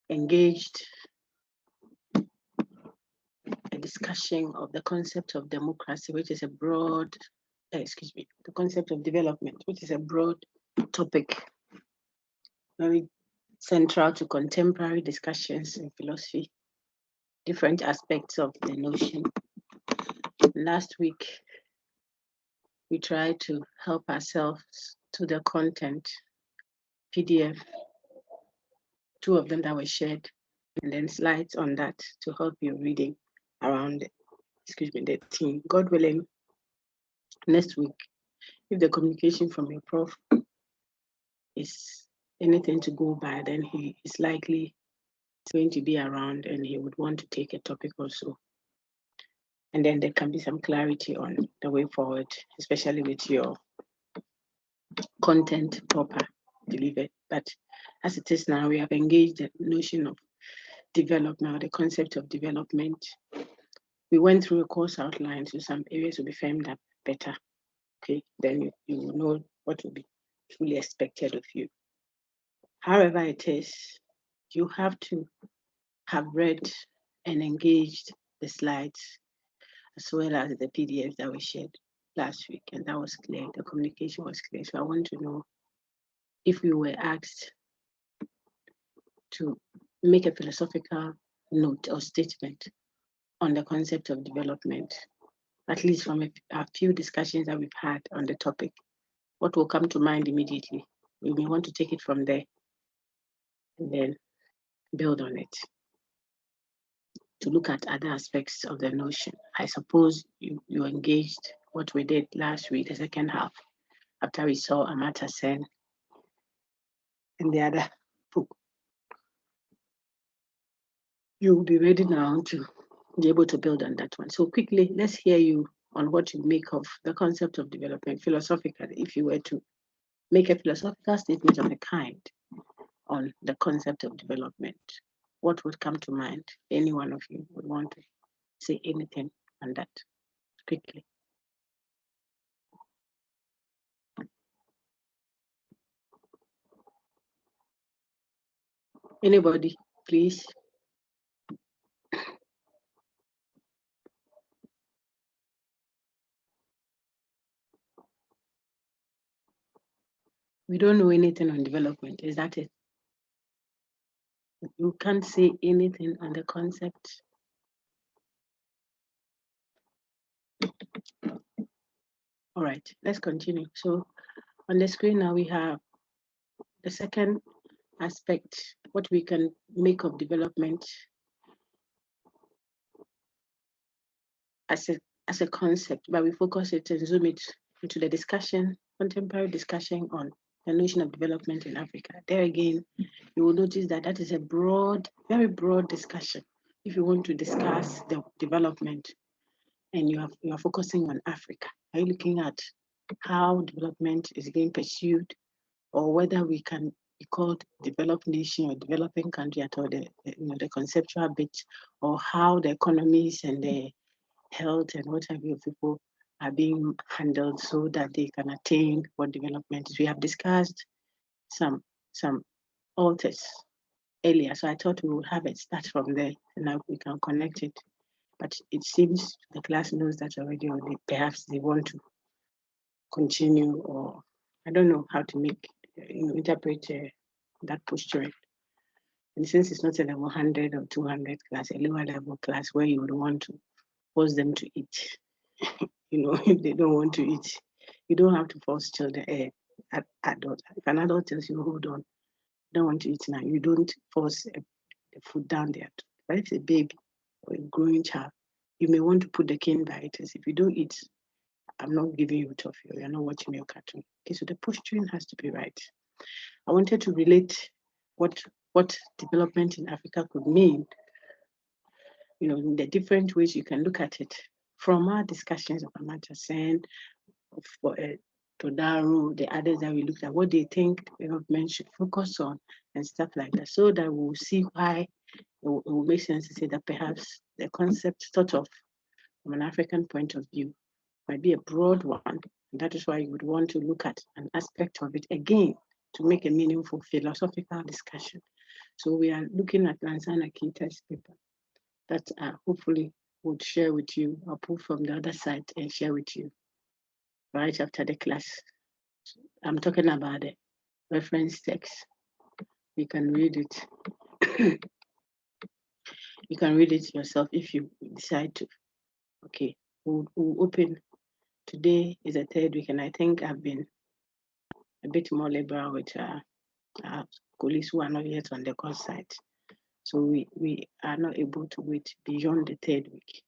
engaged a discussion of the concept of democracy, which is a broad, the concept of development, which is a broad topic, very central to contemporary discussions in philosophy, different aspects of the notion. Last week, we tried to help ourselves to the content PDF, 2 of them that were shared, and then slides on that to help you reading around, the theme. God willing, next week, if the communication from your prof is anything to go by, then he is likely going to be around and he would want to take a topic or so. And then there can be some clarity on the way forward, especially with your content proper delivered. But as it is now, we have engaged the notion of development, or the concept of development. We went through a course outline, so some areas will be firmed up better. Okay, then you will know what will be truly expected of you. However it is, you have to have read and engaged the slides as well as the PDFs that we shared last week, and that was clear. The communication was clear. So I want to know if we were asked to make a philosophical note or statement on the concept of development, at least from a few discussions that we've had on the topic, what will come to mind immediately? We may want to take it from there and then build on it to look at other aspects of the notion. I suppose you engaged what we did last week, the second half, after we saw Amartya Sen and the other book. You'll be ready now to be able to build on that one. So quickly, let's hear you on what you make of the concept of development philosophically. If you were to make a philosophical statement of a kind on the concept of development, what would come to mind? Any one of you would want to say anything on that quickly? Anybody, please? We don't know anything on development. Is that it? You can't say anything on the concept. All right, let's continue. So on the screen now we have the second aspect, what we can make of development as a concept, but we focus it and zoom it into the discussion, contemporary discussion on the notion of development in Africa. There again, you will notice that that is a broad, very broad discussion. If you want to discuss the development and you are focusing on Africa, are you looking at how development is being pursued, or whether we can be called developed nation or developing country at all, the conceptual bit, or how the economies and the health and what have you people are being handled so that they can attain what development is. We have discussed some authors earlier, so I thought we would have it start from there and now we can connect it. But it seems the class knows that already, or perhaps they want to continue, or I don't know how to make interpret that posture. And since it's not a level 100 or 200 class, a lower level class where you would want to force them to eat, if they don't want to eat, you don't have to force children, adult. If an adult tells you, hold on, don't want to eat now, you don't force the food down there. But if it's a baby or a growing child, you may want to put the cane by it. As if you don't eat, I'm not giving you toffee, or you're not watching your cartoon. Okay, so the posturing has to be right. I wanted to relate what development in Africa could mean, in the different ways you can look at it from our discussions of Amartya Sen, of Todaro, the others that we looked at, what they think development should focus on and stuff like that, so that we'll see why it will make sense to say that perhaps the concept sort of from an African point of view might be a broad one. And that is why you would want to look at an aspect of it again to make a meaningful philosophical discussion. So we are looking at Lansana Keita's paper that hopefully would share with you, or pull from the other side and share with you right after the class. I'm talking about the reference text. You can read it. You can read it yourself if you decide to. Okay, we'll open. Today is the third week, and I think I've been a bit more liberal with colleagues who are not yet on the course site. So we are not able to wait beyond the third week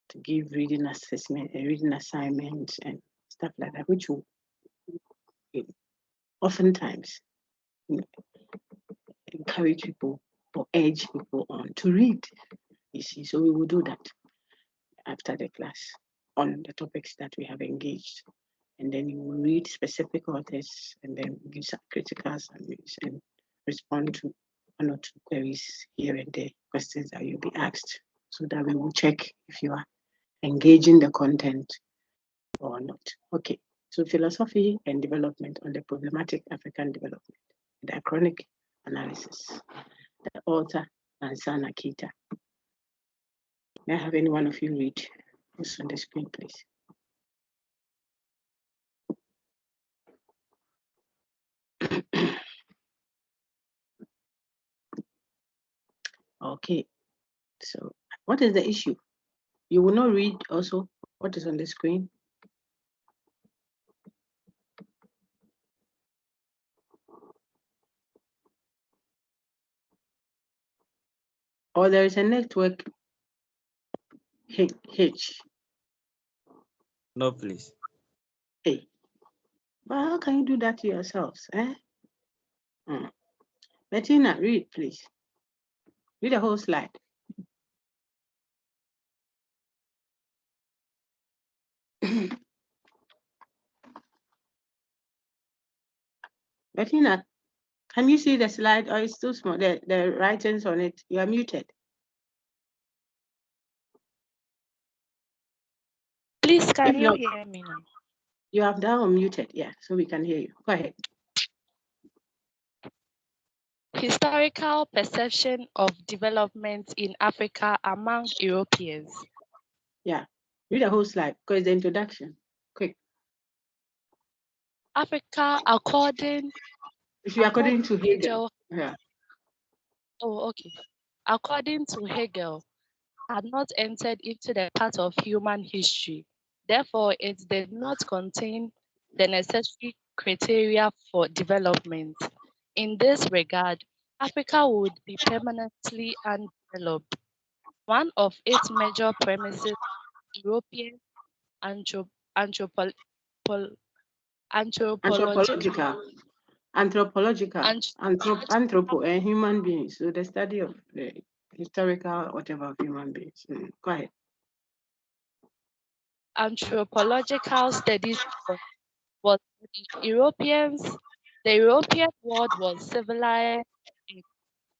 to give reading assessment, reading assignments and stuff like that, which will oftentimes encourage people or urge people on to read. You see, so we will do that after the class on the topics that we have engaged. And then you will read specific authors and then give some critical summaries and respond to one or two queries here and there, questions that you'll be asked, so that we will check if you are engaging the content or not. Okay, so philosophy and development on the problematic African development, diachronic analysis. The author, Lansana Keita. May I have any one of you read what's on the screen, please? Okay, so what is the issue? You will not read also what is on the screen? Or there is a network hitch? No, please. Hey, but how can you do that to yourselves? Bettina, read, please. Read the whole slide. Bettina, can you see the slide, or it's too small? The writings on it, you are muted. Please, can you hear me now? You have that unmuted, yeah, so we can hear you. Go ahead. Historical perception of development in Africa among Europeans. Yeah, read the whole slide because the introduction. Quick. Africa, according to Hegel. Yeah. Oh, okay. According to Hegel, had not entered into the part of human history. Therefore, it did not contain the necessary criteria for development. In this regard, Africa would be permanently undeveloped. One of its major premises, European anthropological anthropo and human beings. So the study of the historical whatever of human beings. Go ahead. Anthropological studies was Europeans. The European world was civilized and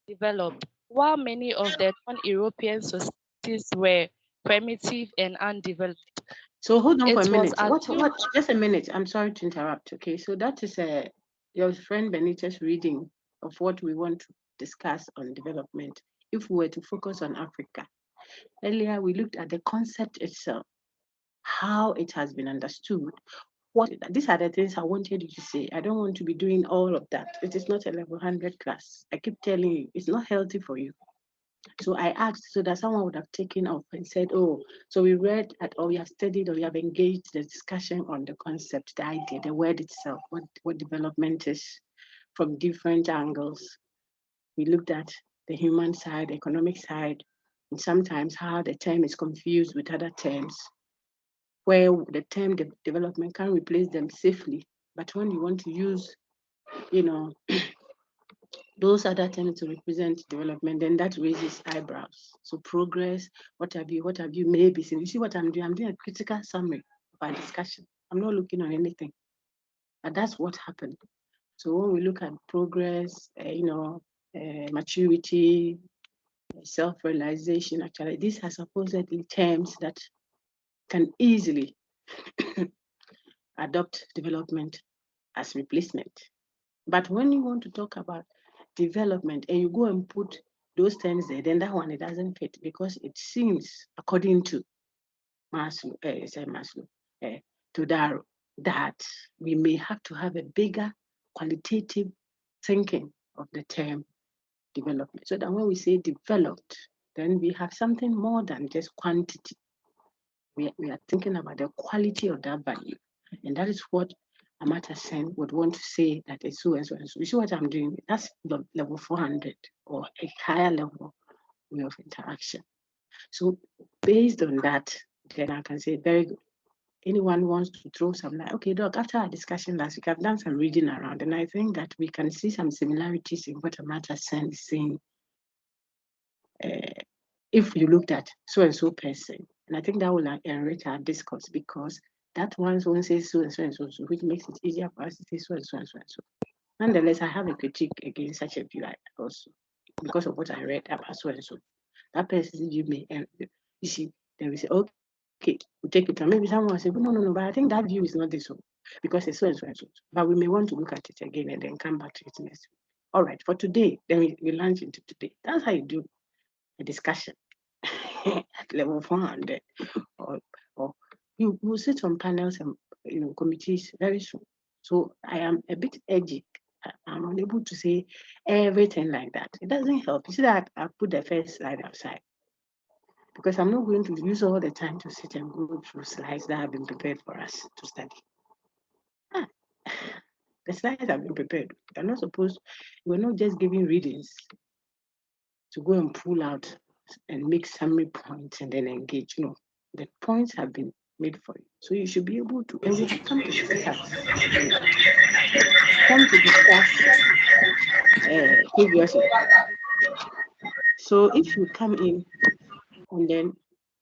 developed, while many of the non-European societies were primitive and undeveloped. So hold on for a minute. What? Just a minute. I'm sorry to interrupt. Okay, so that is your friend Benitez reading of what we want to discuss on development. If we were to focus on Africa, earlier we looked at the concept itself, how it has been understood. These are the things I wanted you to say. I don't want to be doing all of that. It is not a level 100 class. I keep telling you, it's not healthy for you. So I asked so that someone would have taken off and said, oh, so we read at, or we have studied, or we have engaged the discussion on the concept, the idea, the word itself, what development is from different angles. We looked at the human side, the economic side, and sometimes how the term is confused with other terms, where the term development can replace them safely. But when you want to use, those other terms to represent development, then that raises eyebrows. So progress, what have you maybe seen? You see what I'm doing? I'm doing a critical summary of our discussion. I'm not looking on anything, but that's what happened. So when we look at progress, maturity, self-realization, actually, these are supposedly terms that can easily adopt development as replacement. But when you want to talk about development and you go and put those terms there, then that one, it doesn't fit because it seems, according to Maslow, Todaro, that we may have to have a bigger qualitative thinking of the term development. So that when we say developed, then we have something more than just quantity. We are thinking about the quality of that value. And that is what Amartya Sen would want to say that it's so and so and so. You see what I'm doing? That's level 400 or a higher level way of interaction. So based on that, then I can say, very good. Anyone wants to throw some light? Okay, Doc, after our discussion last week, I've done some reading around, and I think that we can see some similarities in what Amartya Sen is saying. If you looked at so and so person, and I think that will enrich our discourse because that one says so and so and so, which makes it easier for us to say so and so and so and so. Nonetheless, I have a critique against such a view also because of what I read about so and so. That person you may, you see, then we say, okay, we'll take it. And maybe someone will say, no, but I think that view is not this one because it's so and so and so. But we may want to look at it again and then come back to it next week. All right, for today, then we launch into today. That's how you do a discussion at level 400, or you will sit on panels and committees very soon. So I am a bit edgy. I'm unable to say everything like that. It doesn't help. You see that I put the first slide outside because I'm not going to use all the time to sit and go through slides that have been prepared for us to study. The slides have been prepared. You're not supposed, we're not just giving readings to go and pull out and make summary points and then engage. No, the points have been made for you. So you should be able to, and we have come to discuss previously. So if you come in and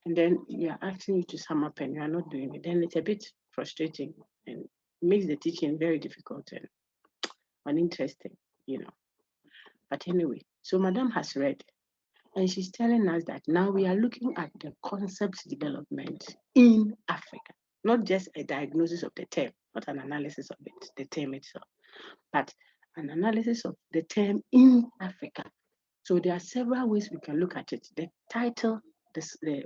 then you are asking you to sum up and you are not doing it, then it's a bit frustrating and makes the teaching very difficult and uninteresting, But anyway, so Madam has read, and she's telling us that now we are looking at the concept development in Africa, not just a diagnosis of the term, not an analysis of it, the term itself, but an analysis of the term in Africa. So there are several ways we can look at it. The title,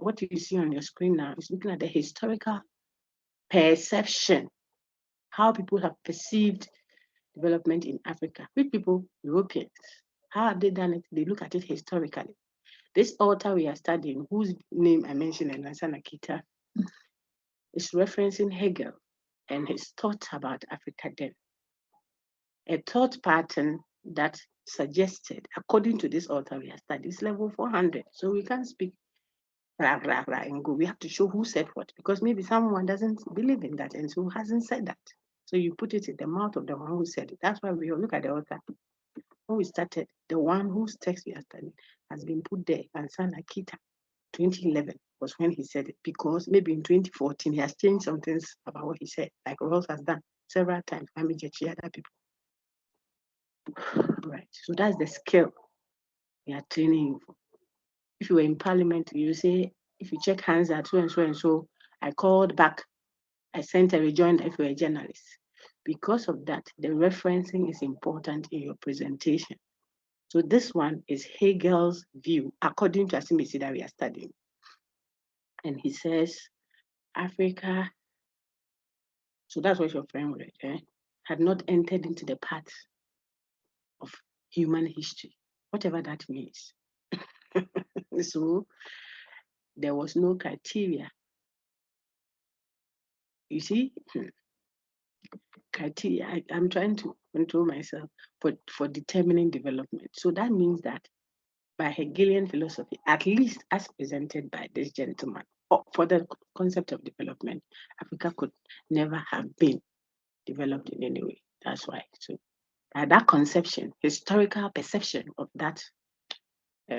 what you see on your screen now, is looking at the historical perception, how people have perceived development in Africa. Which people? Europeans. How have they done it? They look at it historically. This author we are studying, whose name I mentioned, Nansa Nakita, is referencing Hegel and his thoughts about Africa then. A thought pattern that suggested, according to this author we are studying, is level 400. So we can't speak rah, rah, rah, and go. We have to show who said what, because maybe someone doesn't believe in that and so hasn't said that. So you put it in the mouth of the one who said it. That's why we look at the author. When we started, the one whose text we are studying has been put there, Nansa Nakita. 2011 was when he said it, because maybe in 2014 he has changed some things about what he said, like Ross has done several times. Other people. Right. So that's the skill we are training you for. If you were in parliament, you say, if you check hands at so and so and so, I called back, I sent a rejoinder if you're a journalist. Because of that, the referencing is important in your presentation. So this one is Hegel's view, according to Asimisi that we are studying. And he says, Africa, so that's what your friend read, had not entered into the path of human history, whatever that means. So there was no criteria. You see, criteria, I'm trying to control myself for determining development. So that means that by Hegelian philosophy, at least as presented by this gentleman, for the concept of development, Africa could never have been developed in any way. That's why. So that conception, historical perception of that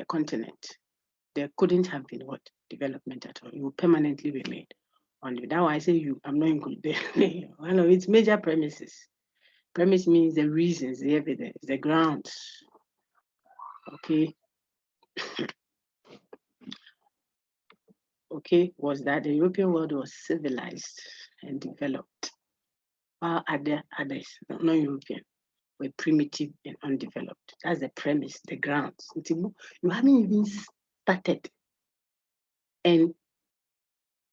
continent, there couldn't have been what? Development at all. It will permanently be made on you. That's why I say you, I'm not included. One of its major premises. Premise means the reasons, the evidence, the grounds. Okay. Okay, was that the European world was civilized and developed, while others, non-European, were primitive and undeveloped. That's the premise, the grounds. You haven't even started. And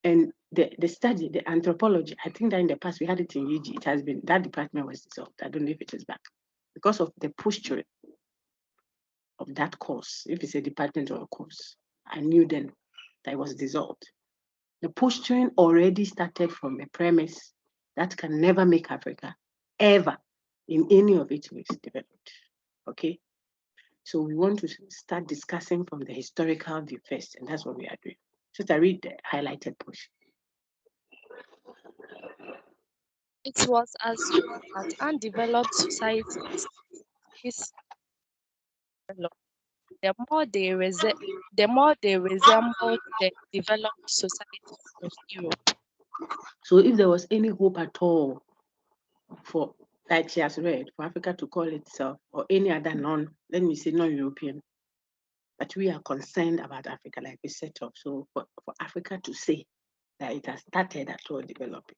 the study, the anthropology, I think that in the past we had it in UG, it has been, that department was dissolved. I don't know if it is back. Because of the posture of that course, if it's a department or a course, I knew then that it was dissolved. The posturing already started from a premise that can never make Africa ever in any of its ways developed. Okay? So we want to start discussing from the historical view first, and that's what we are doing. Just I read the highlighted portion. It was assumed that undeveloped societies, the more they resembled the developed societies of Europe. So if there was any hope at all for, like she has read, for Africa to call itself, or any other let me say non-European, but we are concerned about Africa, like we set up. So for Africa to say that it has started at all developing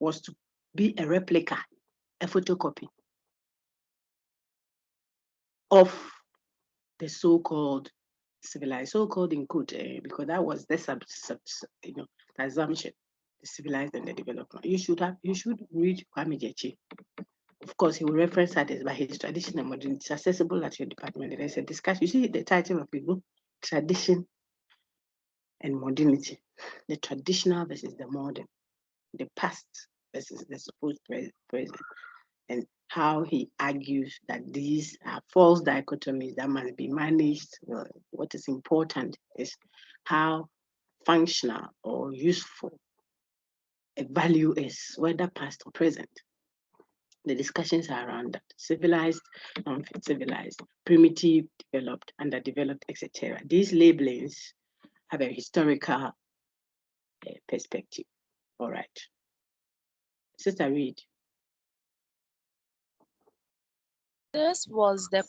was to be a replica, a photocopy of the so-called civilized, so-called in quote, because that was the the assumption, the civilized and the developed. You should read Kwame Gyekye. Of course, he will reference others, but his tradition and modernity is accessible at your department. There's a discussion. You see the title of the book, Tradition and Modernity. The traditional versus the modern, the past versus the supposed present, and how he argues that these are false dichotomies that must be managed. What is important is how functional or useful a value is, whether past or present. The discussions are around that: civilized, non-civilized, primitive, developed, underdeveloped, etc. These labelings have a historical perspective. All right. Sister Reed. This was the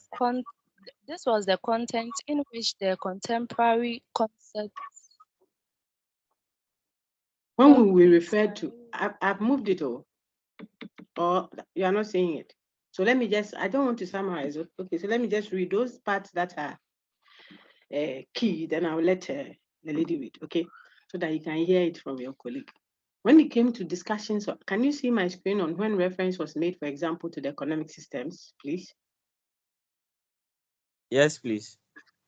content in which the contemporary concepts. When we refer to, I've moved it all, or you are not saying it. So let me just, I don't want to summarize. Okay, so let me just read those parts that are key, then I'll let the lady read, okay? So that you can hear it from your colleague. When it came to discussions, can you see my screen on when reference was made, for example, to the economic systems, please? Yes, please.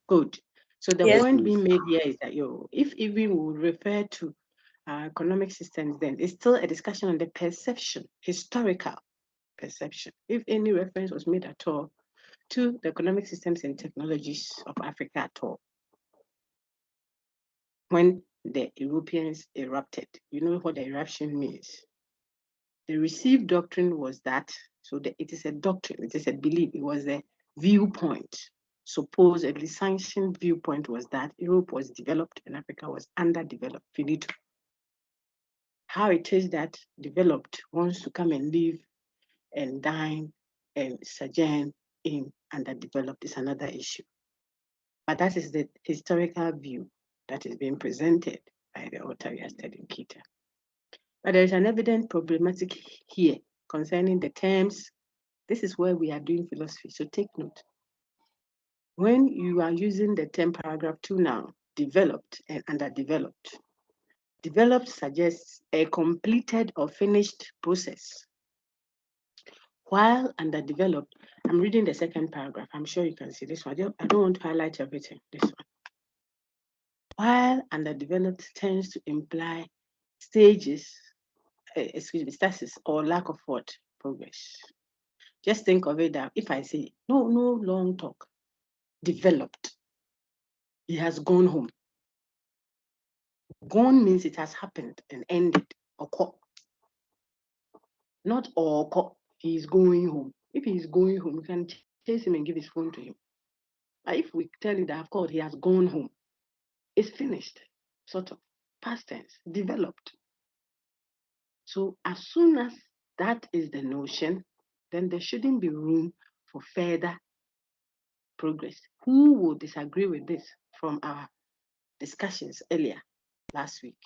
Good. So the Yes, point please. being made here is that if even we would refer to economic systems, then it's still a discussion on the perception, historical perception. If any reference was made at all to the economic systems and technologies of Africa at all, when the Europeans erupted, you know what the eruption means. The received doctrine was that, so it is a doctrine, it is a belief, it was a viewpoint. Supposedly sanctioned viewpoint was that Europe was developed and Africa was underdeveloped. Finito. How it is that developed wants to come and live and dine and sojourn in underdeveloped is another issue. But that is the historical view that is being presented by the author we are studying, Kita. But there is an evident problematic here concerning the terms. This is where we are doing philosophy, so take note. When you are using the term paragraph 2 now, developed and underdeveloped, developed suggests a completed or finished process. While underdeveloped, I'm reading the second paragraph. I'm sure you can see this one. I don't want to highlight everything, this one. While underdeveloped tends to imply stages, stasis or lack of what? Progress. Just think of it that if I say, no long talk, developed, he has gone home. Gone means it has happened and ended, occur. Not occur, he is going home. If he is going home, you can chase him and give his phone to him. But if we tell you that, of course, he has gone home, it's finished, sort of, past tense, developed. So as soon as that is the notion, then there shouldn't be room for further progress. Who will disagree with this from our discussions earlier last week?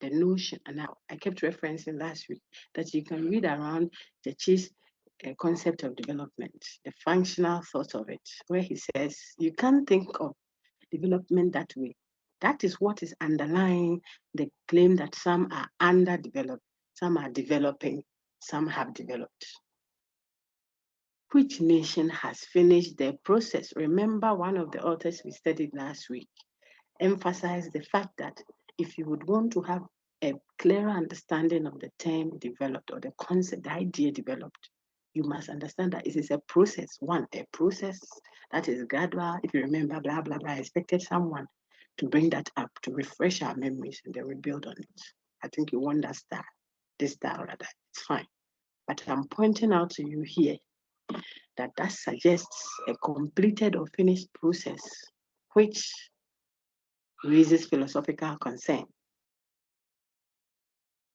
The notion, and I kept referencing last week, that you can read around the chase concept of development, the functional thought of it, where he says you can't think of development that way. That is what is underlying the claim that some are underdeveloped, some are developing, some have developed. Which nation has finished their process? Remember, one of the authors we studied last week emphasized the fact that if you would want to have a clearer understanding of the term developed or the concept, the idea developed, you must understand that it is a process. One, a process that is gradual. If you remember, blah, blah, blah, I expected someone to bring that up, to refresh our memories, and then we build on it. I think you want that style, this style rather, it's fine. But I'm pointing out to you here that that suggests a completed or finished process, which raises philosophical concern.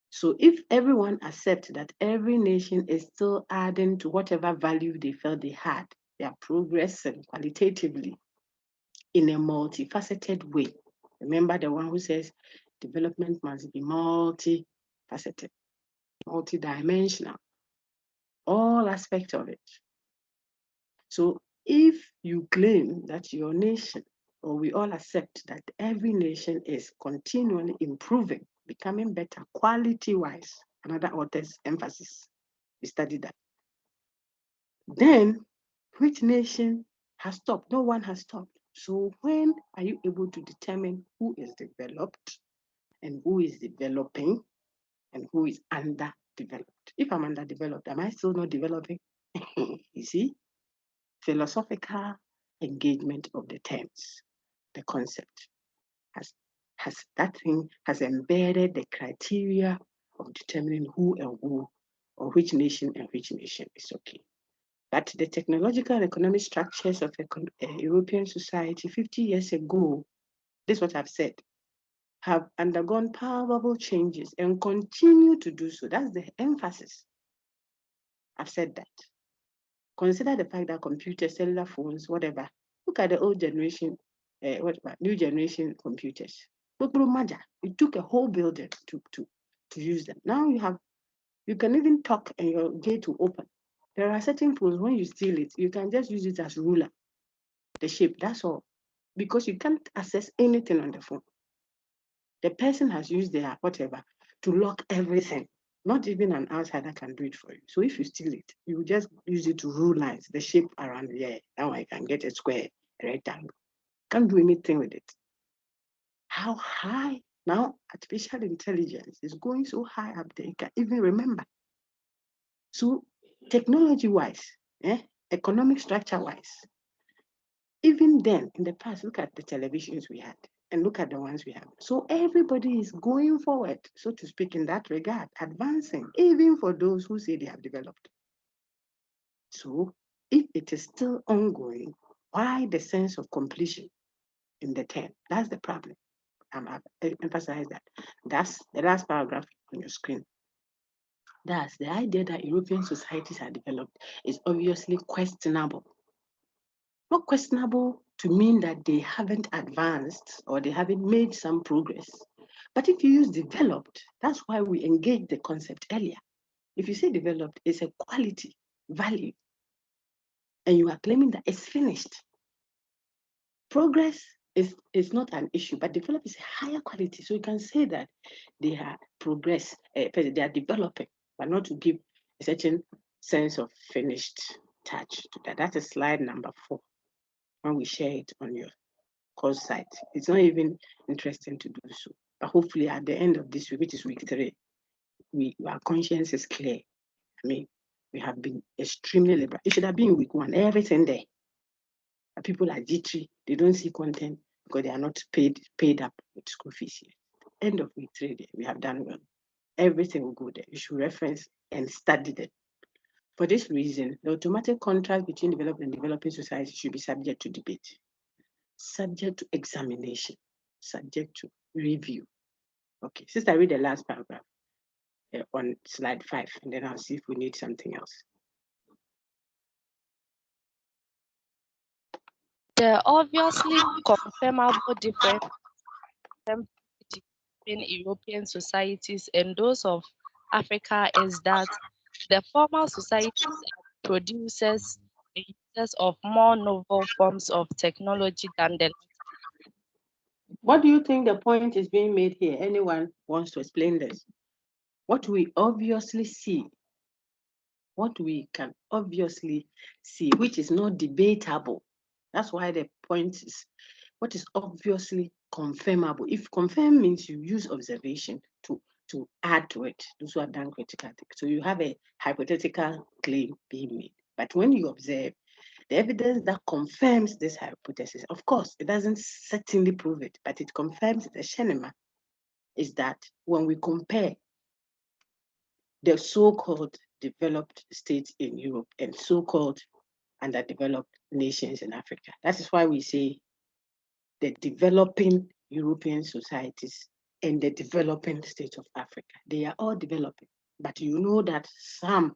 So if everyone accepts that every nation is still adding to whatever value they felt they had, they are progressing qualitatively in a multifaceted way. Remember the one who says development must be multifaceted, multidimensional, all aspects of it. So if you claim that your nation, or we all accept that every nation is continually improving, becoming better quality-wise, another author's emphasis, we studied that. Then, which nation has stopped? No one has stopped. So when are you able to determine who is developed and who is developing and who is underdeveloped? If I'm underdeveloped, am I still not developing? You see? Philosophical engagement of the terms, the concept, has that thing has embedded the criteria of determining who and who, or which nation and which nation is okay. But the technological and economic structures of a European society 50 years ago, this is what I've said, have undergone palpable changes and continue to do so. That's the emphasis. I've said that. Consider the fact that computers, cellular phones, whatever, look at the old generation, new generation computers. It took a whole building to use them. Now you can even talk and your gate will open. There are certain phones, when you steal it, you can just use it as ruler, the shape, that's all. Because you can't access anything on the phone. The person has used their whatever to lock everything. Not even an outsider can do it for you. So if you steal it, you just use it to rule lines, the shape around here. Now I can get a square, a rectangle. Can't do anything with it. How high? Now artificial intelligence is going so high up there, you can even remember. So technology-wise, economic structure-wise, even then in the past, look at the televisions we had and look at the ones we have. So everybody is going forward, so to speak, in that regard, advancing, even for those who say they have developed. So if it is still ongoing, why the sense of completion in the term? That's the problem. I emphasize that. That's the last paragraph on your screen. Thus, the idea that European societies are developed is obviously questionable. Not questionable to mean that they haven't advanced or they haven't made some progress. But if you use developed, that's why we engaged the concept earlier. If you say developed, it's a quality, value, and you are claiming that it's finished. Progress is not an issue, but develop is a higher quality. So you can say that they are progress, they are developing, but not to give a certain sense of finished touch to that. That is slide number 4. When we share it on your course site, it's not even interesting to do so. But hopefully at the end of this week, which is week 3, our conscience is clear. I mean, we have been extremely liberal. It should have been week 1, everything there. But people are jittery, they don't see content because they are not paid up with school fees yet. End of week 3, we have done well. Everything will go there. You should reference and study them. For this reason, the automatic contrast between developed and developing societies should be subject to debate, subject to examination, subject to review. Okay, sister, read the last paragraph on slide 5, and then I'll see if we need something else. The obviously confirmable difference between European societies and those of Africa is that the former societies are producers and users of more novel forms of technology than the. What do you think the point is being made here? Anyone wants to explain this? What we obviously see, what we can obviously see, which is not debatable. That's why the point is what is obviously confirmable. If confirm means you use observation to add to it, those who have done critical thinking. So you have a hypothetical claim being made. But when you observe, the evidence that confirms this hypothesis, of course, it doesn't certainly prove it, but it confirms the Shenema, is that when we compare the so-called developed states in Europe and so-called underdeveloped nations in Africa, that is why we say the developing European societies and the developing states of Africa, they are all developing. But you know that some,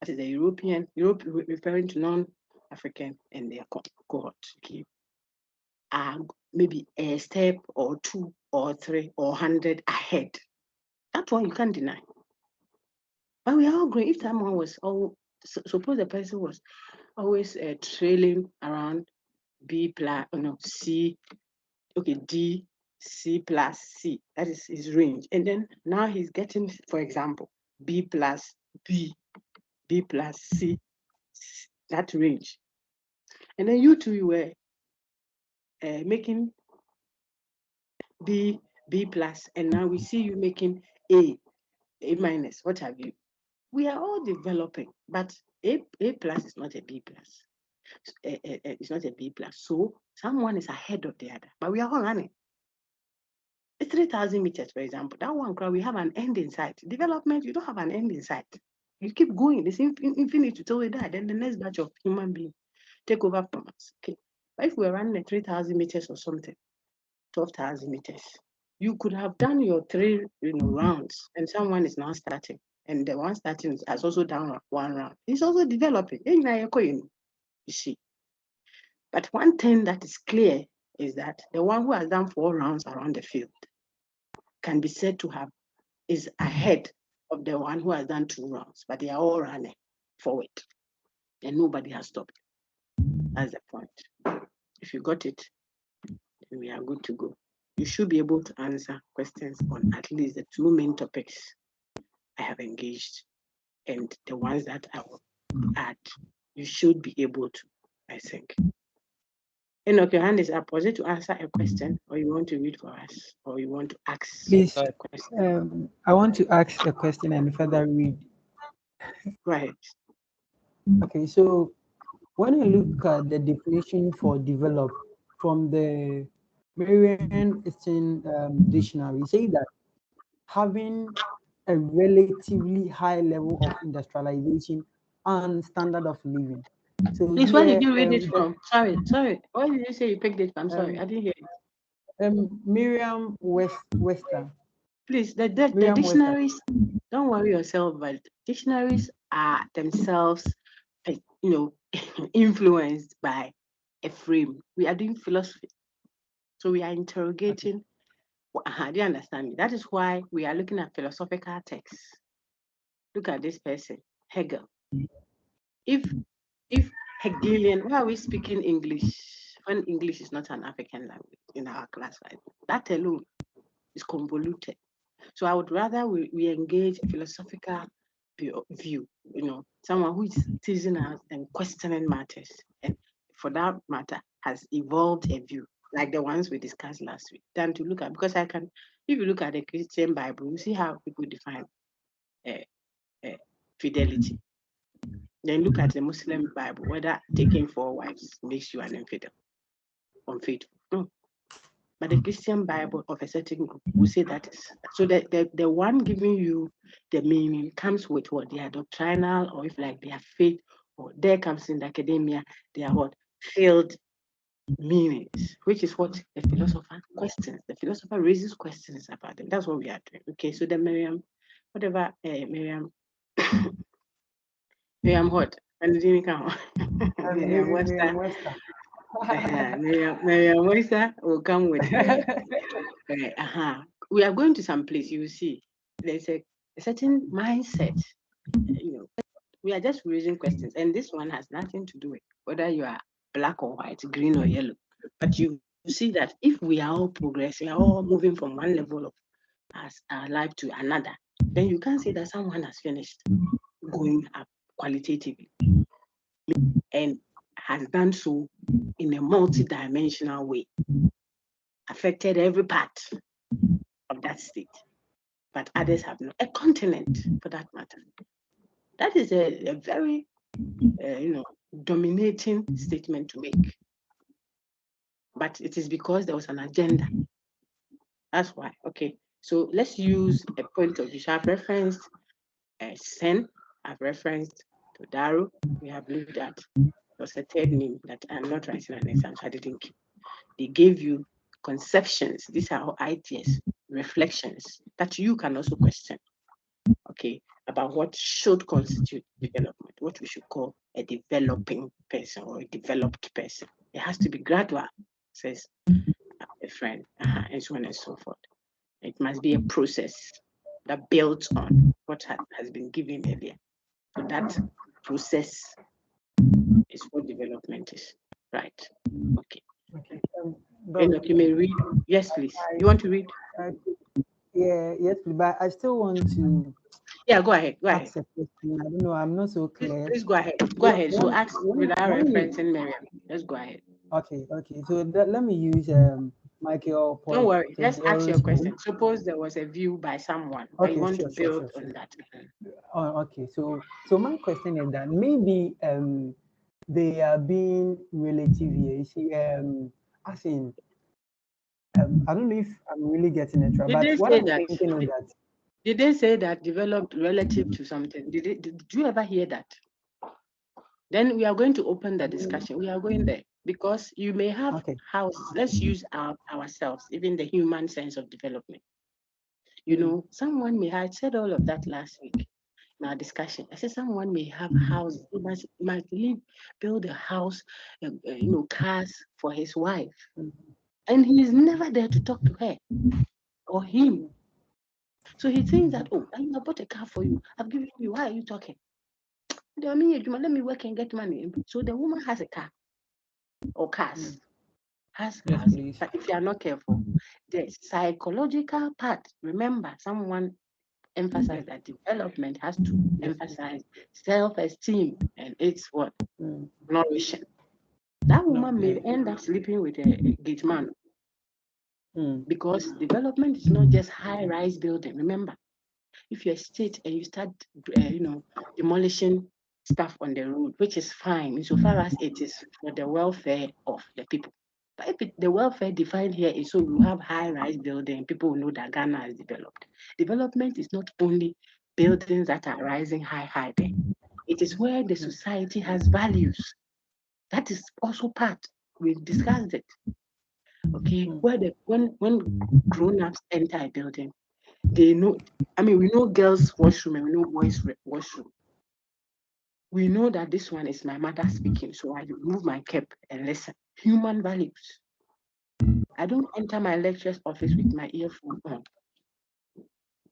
that is the Europe referring to non-African and their cohort, okay, are maybe a step or two or three or 100 ahead. That one you can't deny. But we are all growing. If someone was, suppose the person was always trailing around B plus, C, okay, D, C plus C, that is his range. And then now he's getting, for example, B plus B, B plus C, that range. And then you two were making B plus, and now we see you making A minus, what have you. We are all developing, but A plus is not a B plus. It's not a B plus. So someone is ahead of the other, but we are all running. It's 3,000 meters, for example. That one, we have an end in sight. Development, you don't have an end in sight. You keep going. It's infinite until we die. Then the next batch of human beings take over from us. Okay. But if we're running at 3,000 meters or something, 12,000 meters, you could have done your 3 rounds, and someone is now starting. And the one starting has also done 1 round. He's also developing. You see. But one thing that is clear is that the one who has done 4 rounds around the field can be said to have is ahead of the one who has done 2 rounds, but they are all running forward and nobody has stopped. That's the point. If you got it, then we are good to go. You should be able to answer questions on at least the 2 main topics I have engaged, and the ones that I will add, you should be able to, I think. Enoch, your hand is up. Was it to answer a question, or you want to read for us, or you want to ask Please, a question? I want to ask a question and further read. Right. Okay, so when I look at the definition for develop from the Merriam-Webster dictionary, say that having a relatively high level of industrialization and standard of living. So Please, where here, did you read it from? Sorry. Why did you say you picked it from? Sorry, I didn't hear it. Merriam-Webster. Please, the dictionaries, don't worry yourself, but dictionaries are themselves, influenced by a frame. We are doing philosophy. So we are interrogating. Okay. Do you understand me? That is why we are looking at philosophical texts. Look at this person, Hegel. If Hegelian, why are we speaking English when English is not an African language in our class, right? That alone is convoluted. So I would rather we engage a philosophical view, someone who is teasing us and questioning matters, and for that matter has evolved a view like the ones we discussed last week, than to look at, because if you look at the Christian Bible, you see how people define fidelity. Then look at the Muslim Bible, whether taking 4 wives makes you an infidel, unfaithful. No. But the Christian Bible of a certain group will say that is. So the one giving you the meaning comes with what? They are doctrinal, or if like they are faith, or there comes in the academia, they are what? Field meanings, which is what the philosopher questions. The philosopher raises questions about them. That's what we are doing. Okay, so the Miriam what? And didn't come. Merriam-Webster. Merriam-Webster will come with we are going to some place. You will see there's a certain mindset, We are just raising questions, and this one has nothing to do with whether you are black or white, green or yellow. But you see that if we are all progressing, we are all moving from one level of our life to another, then you can't say that someone has finished going up qualitatively and has done so in a multi-dimensional way, affected every part of that state, but others have not. A continent, for that matter. That is a very, dominating statement to make. But it is because there was an agenda. That's why. Okay. So let's use a point of view. So I've referenced Sen. I've referenced Todaro. We have looked at. There's a third name that I'm not writing an exam, so I didn't keep. They gave you conceptions. These are ideas, reflections that you can also question. Okay, about what should constitute development, what we should call a developing person or a developed person. It has to be gradual, says a friend, and so on and so forth. It must be a process that builds on what has been given earlier. So that process is what development is, right? Okay. Okay. Enoch, you may read. Yes, please. You want to read? Yeah, yes, but I still want to Yeah, go ahead. Go ahead. ask a question. I don't know, I'm not so clear. Please go ahead. Go ahead. So ask without referencing Miriam. Let's go ahead. Okay. So let me use Michael. Don't worry. Just ask your question. Suppose there was a view by someone, but you want to build on that. Oh, okay. So my question is that maybe they are being relative here. You see, as in, I don't know if I'm really getting it right, but what I'm thinking is that. Did they say that developed relative to something? Did you ever hear that? Then we are going to open the discussion. We are going there because you may have houses. Let's use ourselves, even the human sense of development. You know, someone may have said all of that last week in our discussion. I said someone may have houses. He might build a house, cars for his wife, and he is never there to talk to her or him. So he thinks that, oh, I bought a car for you. I've given you. Why are you talking? Let me work and get money. So the woman has a car or cars. Has cars. But if you are not careful, the psychological part, remember, someone emphasized that development has to emphasize self-esteem and it's what? Nourishing. That woman may end up sleeping with a gate man. Because development is not just high-rise building. Remember, if you're a state and you start, demolishing stuff on the road, which is fine insofar as it is for the welfare of the people. But if the welfare defined here is so you have high-rise building, people will know that Ghana is developed. Development is not only buildings that are rising high there. It is where the society has values. That is also part. We've discussed it. Okay, where when grown-ups enter a building, they know. I mean, we know girls' washroom and we know boys' washroom. We know that this one is my mother speaking, so I remove my cap and listen. Human values. I don't enter my lecturer's office with my earphone on.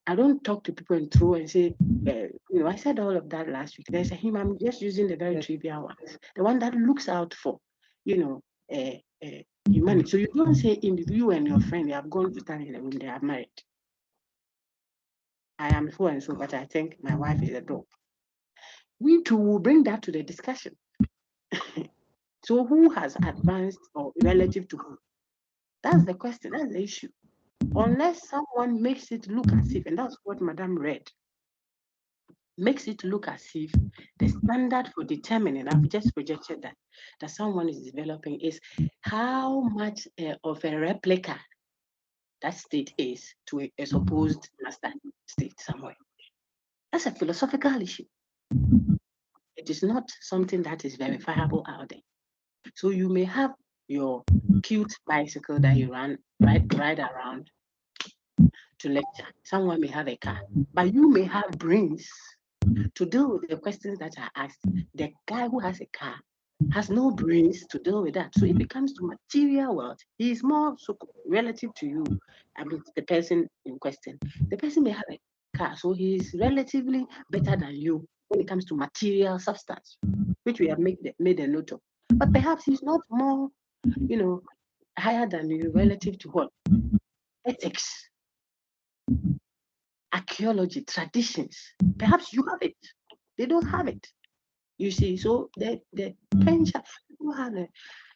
I don't talk to people and throw and say, I said all of that last week. There's a human, I'm just using the very trivial ones. The one that looks out for, humanity. So you don't say, you and your friend, they have gone to stand in the room, they are married. I am so and so, but I think my wife is a dog. We too will bring that to the discussion. So who has advanced or relative to who? That's the question, that's the issue. Unless someone makes it look as if, and that's what Madame read, makes it look as if the standard for determining, I've just projected that someone is developing is how much of a replica that state is to a supposed master state somewhere. That's a philosophical issue. It is not something that is verifiable out there. So you may have your cute bicycle that you ride around to lecture. Someone may have a car, but you may have brains to deal with the questions that are asked. The guy who has a car has no brains to deal with that. So it becomes to material world. He is more so relative to you. I mean, the person in question. The person may have a car, so he is relatively better than you when it comes to material substance, which we have made a note of. But perhaps he's not more, higher than you relative to what? Ethics, archaeology, traditions. Perhaps you have it. They don't have it. You see, so the pension, people have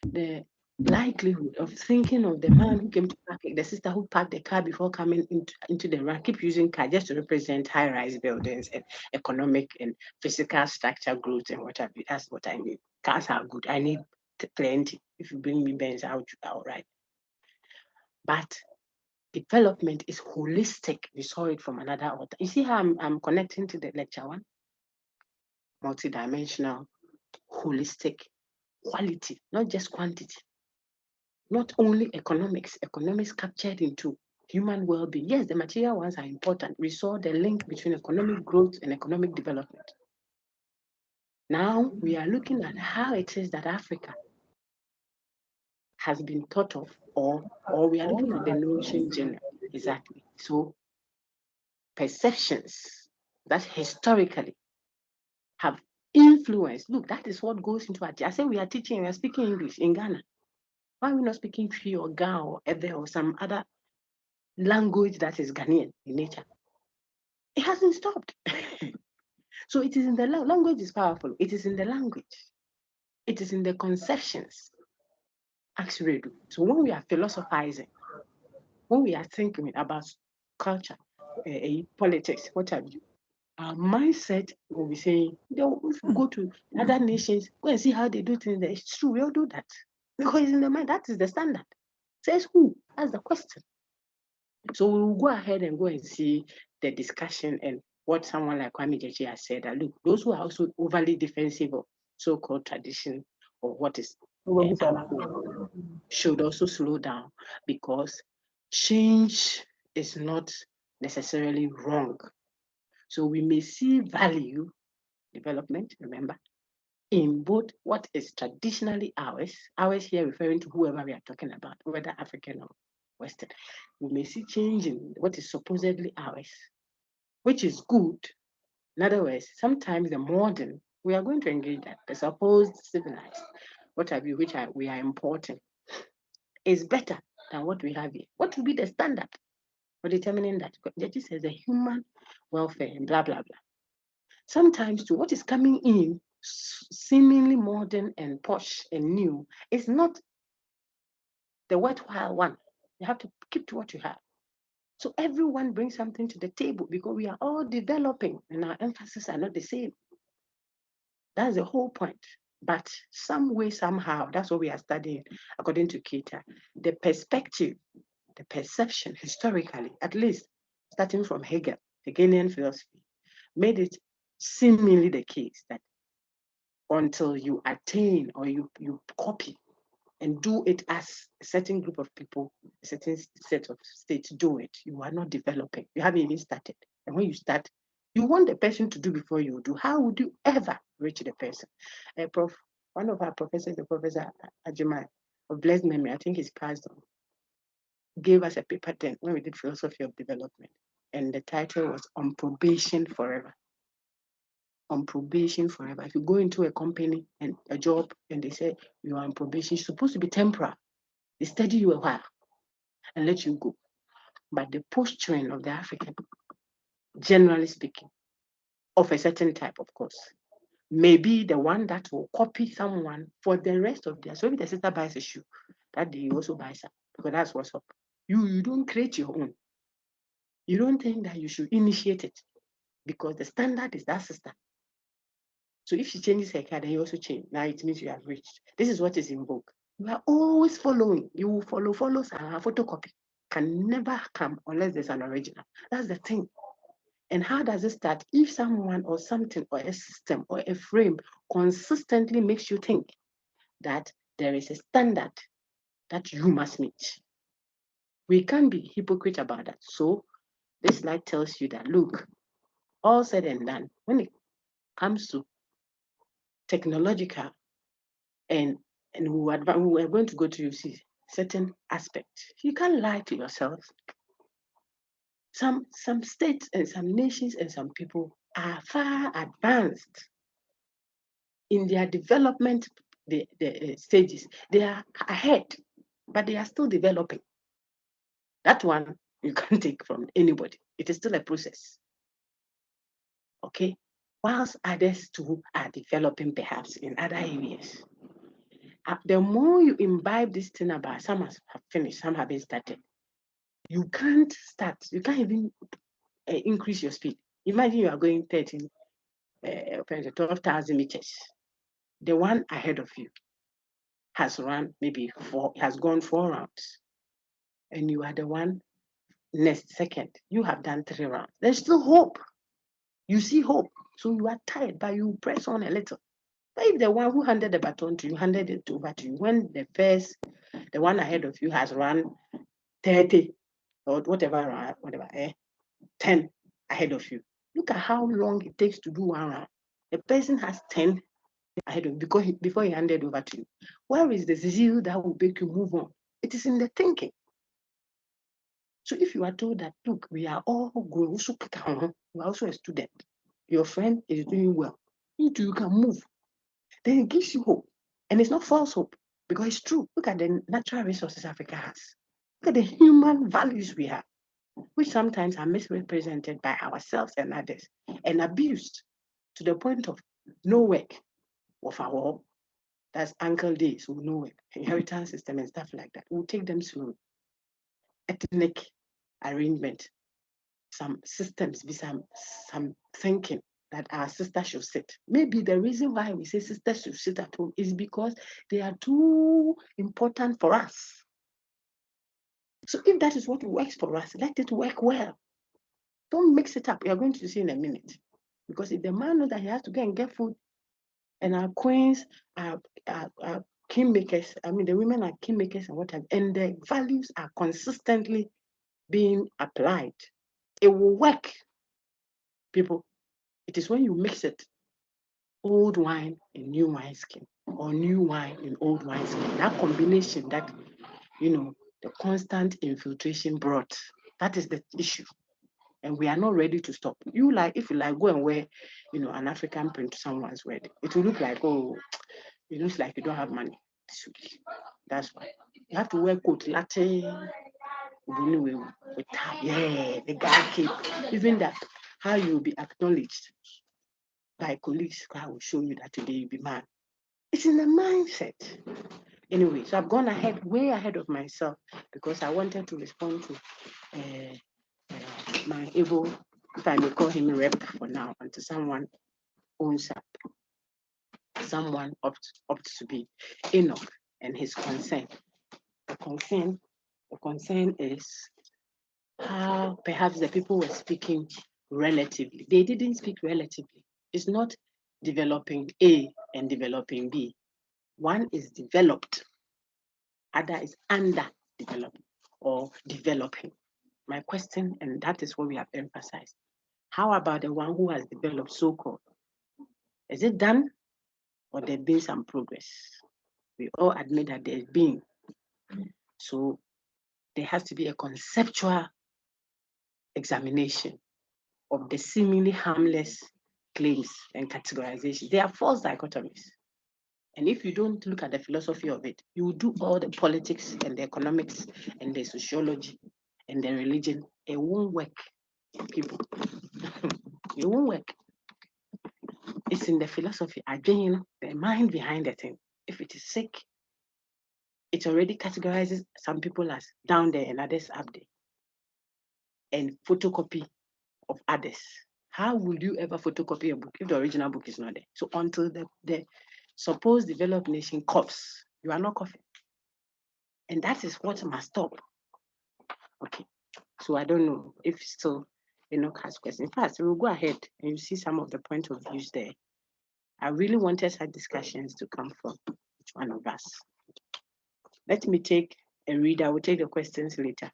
the likelihood of thinking of the man who came to park, the sister who parked the car before coming into the run, keep using car just to represent high-rise buildings and economic and physical structure growth and what have you. That's what I need. Cars are good. I need plenty. If you bring me Benz, I'll ride. But development is holistic. We saw it from another author. You see how I'm connecting to the lecture one? Multidimensional, holistic, quality, not just quantity. Not only economics captured into human well-being. Yes, the material ones are important. We saw the link between economic growth and economic development. Now we are looking at how it is that Africa has been thought of, or we are looking at the notion generally. Exactly. So perceptions that historically have influenced. Look, that is what goes into it. I say we are teaching, we are speaking English in Ghana. Why are we not speaking Twi or Ga or Ede or some other language that is Ghanaian in nature? It hasn't stopped. So it is in the language is powerful. It is in the language. It is in the conceptions. Actually, so when we are philosophizing, when we are thinking about culture, politics, what have you, our mindset will be saying, if you go to other nations, go and see how they do things there. It's true, we all do that. Because it's in the mind, that is the standard. Says who? That's the question. So we will go ahead and go and see the discussion and what someone like Kwame Gyekye has said, that look, those who are also overly defensive of so-called tradition or what is should also slow down, because change is not necessarily wrong. So we may see value development, remember, in both what is traditionally ours here referring to whoever we are talking about, whether African or Western. We may see change in what is supposedly ours, which is good. In other words, sometimes the modern, we are going to engage that, the supposed civilized, what have you, which we are importing, is better than what we have here. What will be the standard for determining that? Gyekye says the human welfare and blah, blah, blah. Sometimes to what is coming in, seemingly modern and posh and new, is not the worthwhile one. You have to keep to what you have. So everyone brings something to the table because we are all developing and our emphasis are not the same. That's the whole point. But some way, somehow, that's what we are studying, according to Keita. The perspective, the perception, historically, at least starting from Hegel, Hegelian philosophy, made it seemingly the case that until you attain or you copy and do it as a certain group of people, a certain set of states do it, you are not developing. You haven't even started. And when you start, you want the person to do before you do. How would you ever reach the person? One of our professors, the Professor Ajimai of blessed memory, I think he's passed on, gave us a paper then when we did philosophy of development. And the title was On Probation Forever. On probation forever. If you go into a company and a job and they say you are on probation, it's supposed to be temporal. They study you a while and let you go. But the posturing of the African, generally speaking, of a certain type, of course, may be the one that will copy someone for the rest of their. So if the sister buys a shoe, that day you also buy some, because that's what's up. You don't create your own. You don't think that you should initiate it because the standard is that sister. So if she changes her card, then you also change. Now it means you have reached. This is what is in vogue. You are always following. You will follow, and a photocopy can never come unless there's an original. That's the thing. And how does it start? If someone or something or a system or a frame consistently makes you think that there is a standard that you must meet, we can't be hypocrite about that. So this slide tells you that, look, all said and done, when it comes to technological and we are going to go to see certain aspects. You can't lie to yourself. Some states and some nations and some people are far advanced in their development stages. They are ahead, but they are still developing. That one you can't take from anybody. It is still a process. Okay? Whilst others too are developing perhaps in other areas. The more you imbibe this thing about, some have finished, some haven't started. You can't start, you can't even increase your speed. Imagine you are going 12,000 meters. The one ahead of you has run maybe has gone 4 rounds. And you are the one next second. You have done 3 rounds. There's still hope. You see hope. So you are tired, but you press on a little. But if the one who handed the baton to you, handed it over to you, when the one ahead of you has run 30 or whatever, 10 ahead of you. Look at how long it takes to do 1 round. The person has 10 ahead of you before he handed over to you. Where is the zeal that will make you move on? It is in the thinking. So if you are told that, look, we are all going, you are also a student. Your friend is doing well. You too, you can move. Then it gives you hope. And it's not false hope, because it's true. Look at the natural resources Africa has. Look at the human values we have, which sometimes are misrepresented by ourselves and others and abused to the point of no work of our own. That's uncle days, who no work, inheritance system and stuff like that. We'll take them slowly. Ethnic arrangement, some systems, some thinking that our sisters should sit. Maybe the reason why we say sisters should sit at home is because they are too important for us. So if that is what works for us, let it work well. Don't mix it up. We are going to see in a minute. Because if the man knows that he has to go and get food, and our queens are kingmakers, I mean, the women are kingmakers and whatever, and the values are consistently being applied, it will work. People, it is when you mix it, old wine in new wine skin, or new wine in old wine skin, that combination that, the constant infiltration brought, that is the issue. And we are not ready to stop. If you like, go and wear, an African print to someone's wedding, it will look like, oh, it looks like you don't have money this week. That's why you have to wear coat, latte, with tie. Yeah, the guy cape. Even that, how you will be acknowledged by colleagues, I will show you that today you'll be man. It's in the mindset. Anyway, so I've gone ahead, way ahead of myself, because I wanted to respond to my able, if I may call him a rep for now, until someone owns up, someone opts to be Enoch and his concern. The concern is how perhaps the people were speaking relatively. They didn't speak relatively. It's not developing A and developing B. One is developed, other is underdeveloped or developing. My question, and that is what we have emphasized. How about the one who has developed so-called? Is it done, or there's been some progress? We all admit that there's been. So there has to be a conceptual examination of the seemingly harmless claims and categorizations. They are false dichotomies. And if you don't look at the philosophy of it, you will do all the politics and the economics and the sociology and the religion. It won't work, people. It won't work. It's in the philosophy, again, the mind behind the thing. If it is sick, it already categorizes some people as down there and others up there. And photocopy of others. How will you ever photocopy a book if the original book is not there? So until the supposed developed nation coughs, you are not coughing. And that is what must stop. Okay. So I don't know if still Enoch has questions. In fact, we'll go ahead and you see some of the point of views there. I really wanted such discussions to come from each one of us. Let me take a read. I will take the questions later.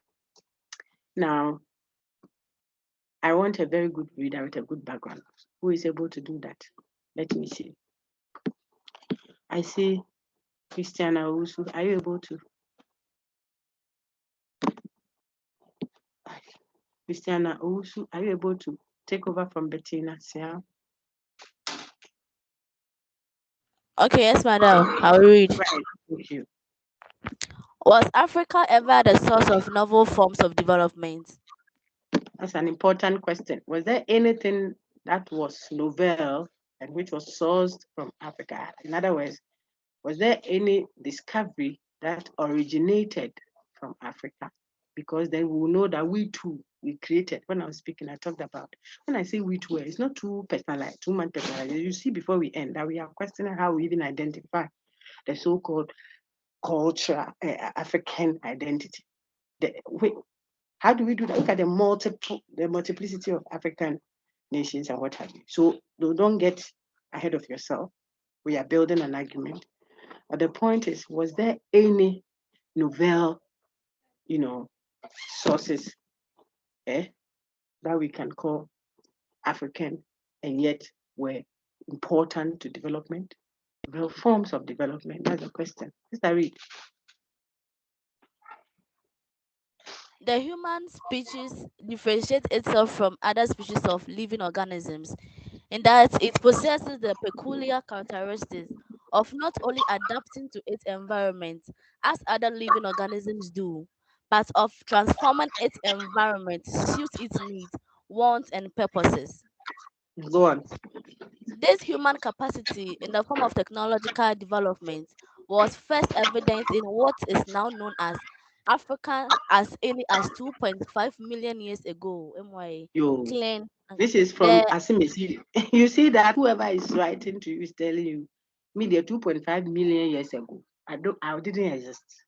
Now, I want a very good reader with a good background. Who is able to do that? Let me see. I see Christiana Owusu. Are you able to? Christiana Owusu, are you able to take over from Bettina. Yeah. Okay, yes, madam. I will read. Right. Thank you. Was Africa ever the source of novel forms of development? That's an important question. Was there anything that was novel and which was sourced from Africa? In other words, was there any discovery that originated from Africa? Because then we will know that we too, we created. When I was speaking, I talked about, when I say we too, it's not too personalized, too much personalized. You see before we end that we are questioning how we even identify the so-called cultural African identity. How do we do that? Look at the multiplicity of African nations and what have you. So don't get ahead of yourself. We are building an argument. But the point is, was there any novel, sources that we can call African and yet were important to development? Well, forms of development, that's the question. Mr. Reed. The human species differentiates itself from other species of living organisms in that it possesses the peculiar characteristics of not only adapting to its environment as other living organisms do, but of transforming its environment to suit its needs, wants, and purposes. Go on. This human capacity in the form of technological development was first evident in what is now known as Africa as early as 2.5 million years ago. MY Yo, Klein. this is from The Asimis. You see that whoever is writing to you is telling you, me, the 2.5 million years ago. I didn't exist.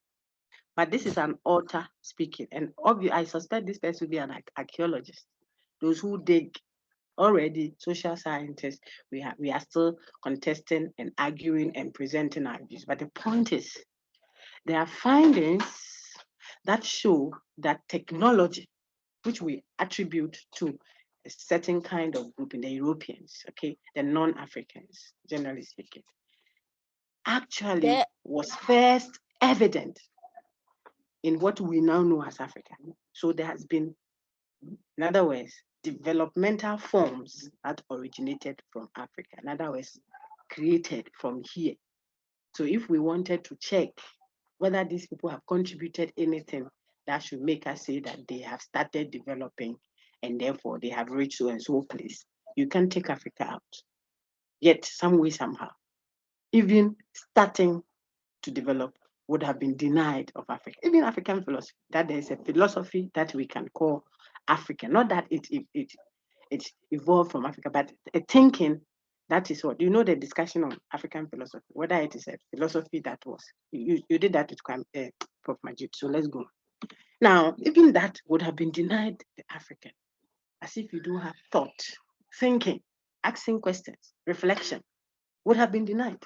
But this is an author speaking, and I suspect this person will be an archaeologist. Those who dig already, social scientists, we are still contesting and arguing and presenting our views. But the point is, there are findings that show that technology, which we attribute to a certain kind of group in the Europeans, okay, the non-Africans, generally speaking, actually the was first evident in what we now know as Africa. So there has been, in other words, developmental forms that originated from Africa. In other words, created from here. So if we wanted to check whether these people have contributed anything that should make us say that they have started developing and therefore they have reached so and so place, you can't take Africa out. Yet, some way, somehow, even starting to develop would have been denied of Africa. Even African philosophy, that there is a philosophy that we can call African, not that it evolved from Africa, but a thinking that is what, the discussion on African philosophy, whether it is a philosophy that was, you did that with Prof. Majid, so let's go. Now, even that would have been denied the African, as if you don't have thought, thinking, asking questions, reflection, would have been denied.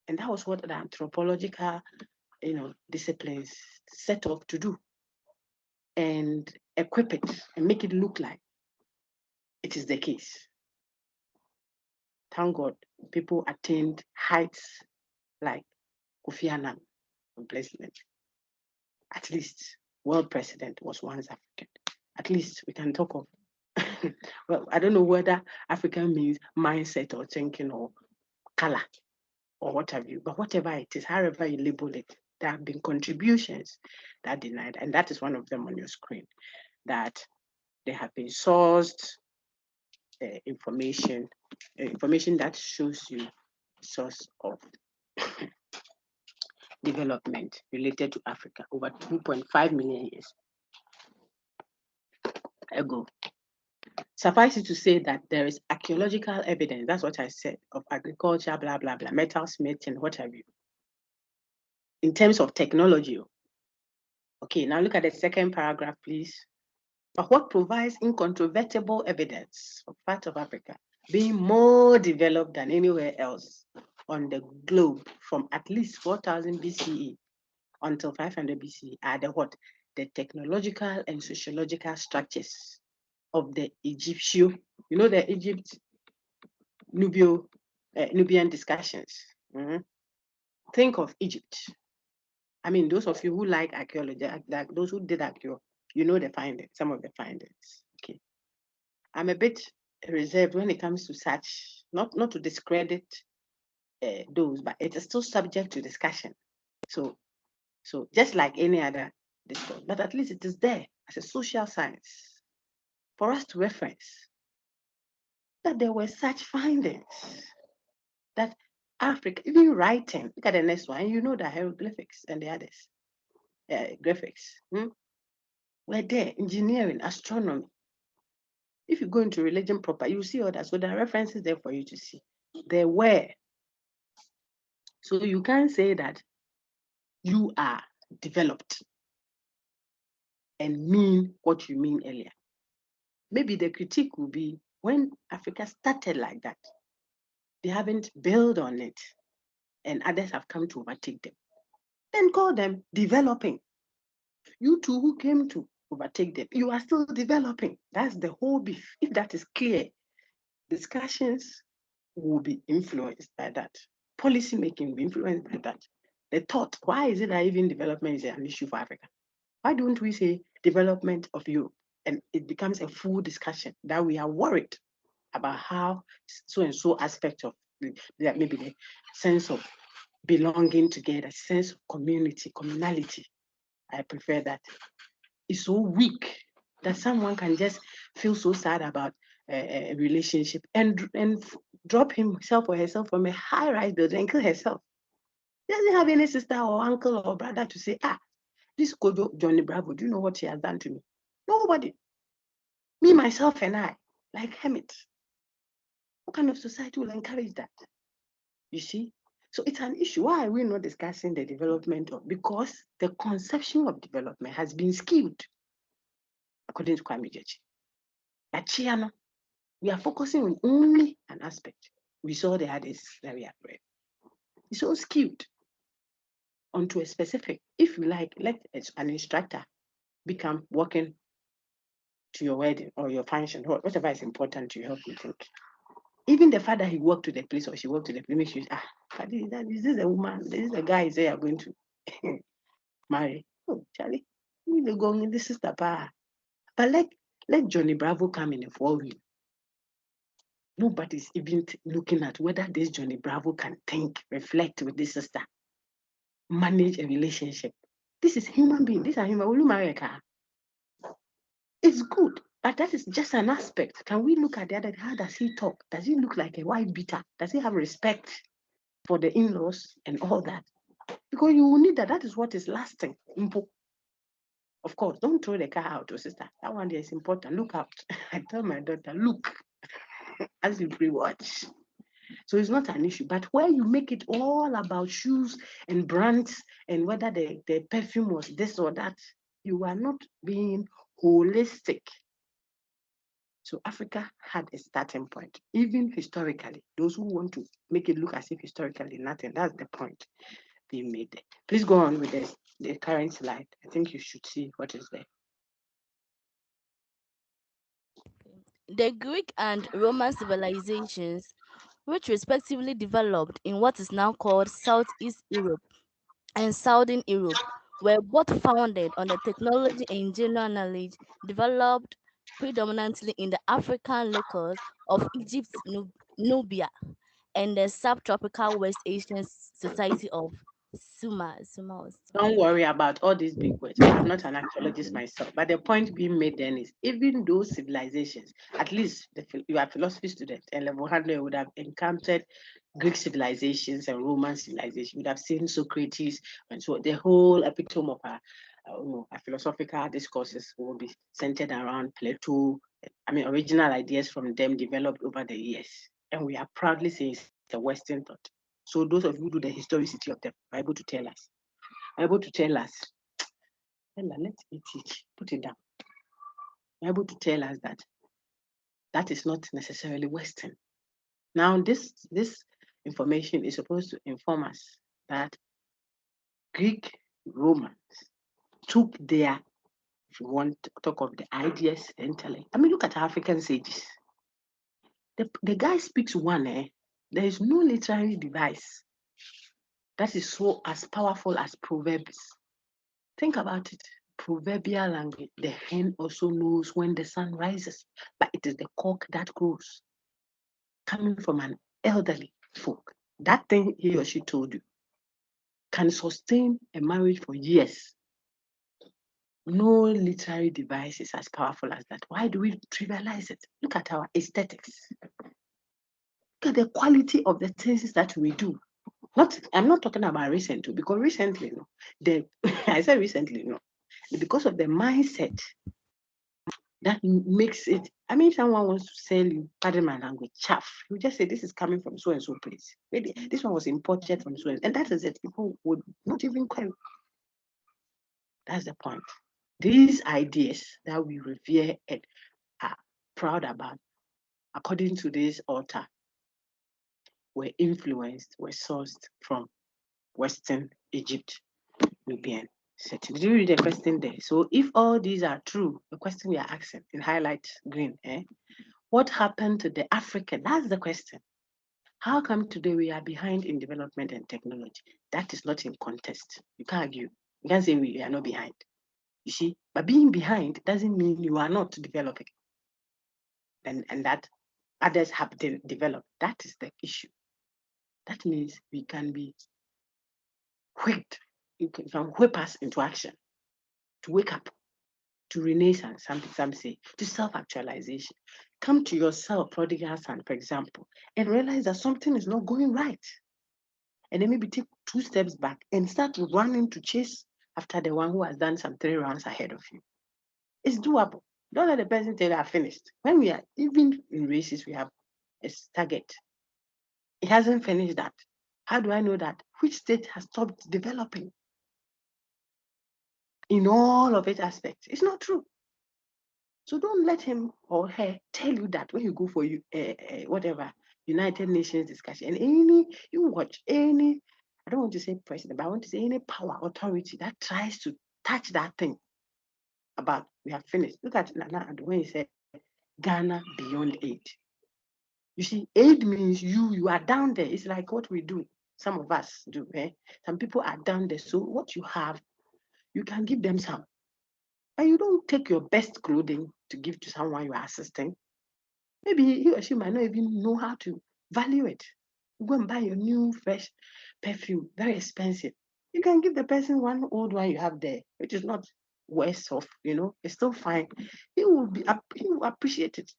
And that was what the anthropological, disciplines set off to do and equip it and make it look like it is the case. Thank God, people attained heights like Kofi Annan, president. At least world president was once African. At least we can talk of, well, I don't know whether African means mindset or thinking or color or what have you, but whatever it is, however you label it, there have been contributions that denied, and that is one of them on your screen, that there have been sourced information that shows you source of development related to Africa over 2.5 million years ago. Suffice it to say that there is archaeological evidence, that's what I said, of agriculture, blah, blah, blah, metal smithing, what have you, in terms of technology. Okay, now look at the second paragraph, please. But what provides incontrovertible evidence of part of Africa being more developed than anywhere else on the globe from at least 4000 BCE until 500 BCE are the technological and sociological structures of the Egyptian, the Egypt Nubian discussions. Think of Egypt. I mean, those of you who like archaeology, like those who did archaeology, the findings, some of the findings. Okay. I'm a bit reserved when it comes to such, not to discredit those, but it is still subject to discussion. So just like any other discourse, but at least it is there as a social science for us to reference that there were such findings that Africa, even writing, look at the next one, you know the hieroglyphics and the others, graphics, were there, engineering, astronomy. If you go into religion proper, you see all that. So there are references there for you to see. There were. So you can't say that you are developed and mean what you mean earlier. Maybe the critique will be when Africa started like that, they haven't built on it and others have come to overtake them. Then call them developing. You two who came to overtake them, you are still developing. That's the whole beef. If that is clear, discussions will be influenced by that. Policy making will be influenced by that. The thought, why is it that even development is an issue for Africa? Why don't we say development of Europe? And it becomes a full discussion that we are worried about how so and so aspect of maybe the sense of belonging together, sense of community, communality. I prefer that. It's so weak that someone can just feel so sad about a relationship and drop himself or herself from a high-rise building and kill herself. He doesn't have any sister or uncle or brother to say, this Kojo Johnny Bravo, do you know what she has done to me? Nobody. Me, myself, and I, like Hermit. What kind of society will encourage that? You see? So it's an issue. Why are we not discussing the development of? Because the conception of development has been skewed, according to Kwame Gyekye. But Chiano, we are focusing on only an aspect. We saw the others that we have read. It's so skewed onto a specific. If you like, let an instructor become working to your wedding or your function, or whatever is important to help you think. Even the fact that he walked to the place or she walked to the place, makes you is this a woman? This is a guy they are going to marry. Oh, Charlie, they're going, this is the bar. But let Johnny Bravo come in a 4-wheel. Nobody's even looking at whether this Johnny Bravo can think, reflect with this sister, manage a relationship. This is human being. These are human. Will you marry a car? It's good, but that is just an aspect. Can we look at the other? How does he talk? Does he look like a white beater? Does he have respect for the in-laws and all that? Because you will need that. That is what is lasting. Of course, don't throw the car out, your sister. That one there is important. Look out. I tell my daughter, look as you pre-watch. So it's not an issue. But where you make it all about shoes and brands and whether the perfume was this or that, you are not being holistic. So Africa had a starting point, even historically. Those who want to make it look as if historically nothing, that's the point being made there. Please go on with the current slide. I think you should see what is there. The Greek and Roman civilizations, which respectively developed in what is now called Southeast Europe and Southern Europe, were both founded on the technology and general knowledge developed predominantly in the African locus of Egypt's Nubia and the subtropical West Asian society of Sumer. Don't worry about all these big words. I'm not an archaeologist myself, but the point being made then is even those civilizations, at least you are a philosophy student, and level 100 would have encountered Greek civilizations and Roman civilizations. You would have seen Socrates, and so the whole epitome of our philosophical discourses will be centered around Plato. I mean, original ideas from them developed over the years, and we are proudly saying it's the Western thought. So those of you who do the historicity of them are able to tell us. Ella, let's teach. Put it down. Are able to tell us that that is not necessarily Western. Now, this information is supposed to inform us that Greek Romans took their, if you want to talk of the ideas, the intellect. I mean, look at African sages. The guy speaks one, there is no literary device that is so as powerful as Proverbs. Think about it. proverbial language, the hen also knows when the sun rises, but it is the cock that crows. Coming from an elderly folk, that thing he or she told you can sustain a marriage for years. No literary device is as powerful as that. Why do we trivialize it? Look at our aesthetics. Look at the quality of the things that we do. I'm not talking about recently, because recently, I said recently, because of the mindset that makes it. I mean, someone wants to sell you, pardon my language, chaff. You just say this is coming from so and so place. Maybe this one was imported from so and that is it. People would not even query. That's the point. These ideas that we revere and are proud about, according to this author, were sourced from Western Egypt, Nubian setting. Did you read the question there? So if all these are true, the question we are asking in highlight green, what happened to the African? That's the question. How come today we are behind in development and technology? That is not in contest. You can't argue. You can't say we are not behind. You see, but being behind doesn't mean you are not developing. And that others have developed. That is the issue. That means we can be whipped. You can whip us into action, to wake up, to renaissance, some say, to self-actualization. Come to yourself, prodigal son, for example, and realize that something is not going right. And then maybe take 2 steps back and start running to chase after the one who has done some 3 rounds ahead of you. It's doable. Don't let the person tell you I finished. When we are, even in races, we have a target. It hasn't finished that. How do I know that? Which state has stopped developing? In all of its aspects. It's not true. So don't let him or her tell you that when you go for whatever United Nations discussion, and you watch any, I don't want to say president, but I want to say any power authority that tries to touch that thing about we have finished. Look at Nana and when he said Ghana beyond aid. You see, aid means you are down there. It's like what we do. Some of us do. Some people are down there. So what you have, you can give them some. And you don't take your best clothing to give to someone you are assisting. Maybe he or she might not even know how to value it. You go and buy your new fresh perfume, very expensive. You can give the person one old one you have there, which is not worse off, it's still fine. He will appreciate it.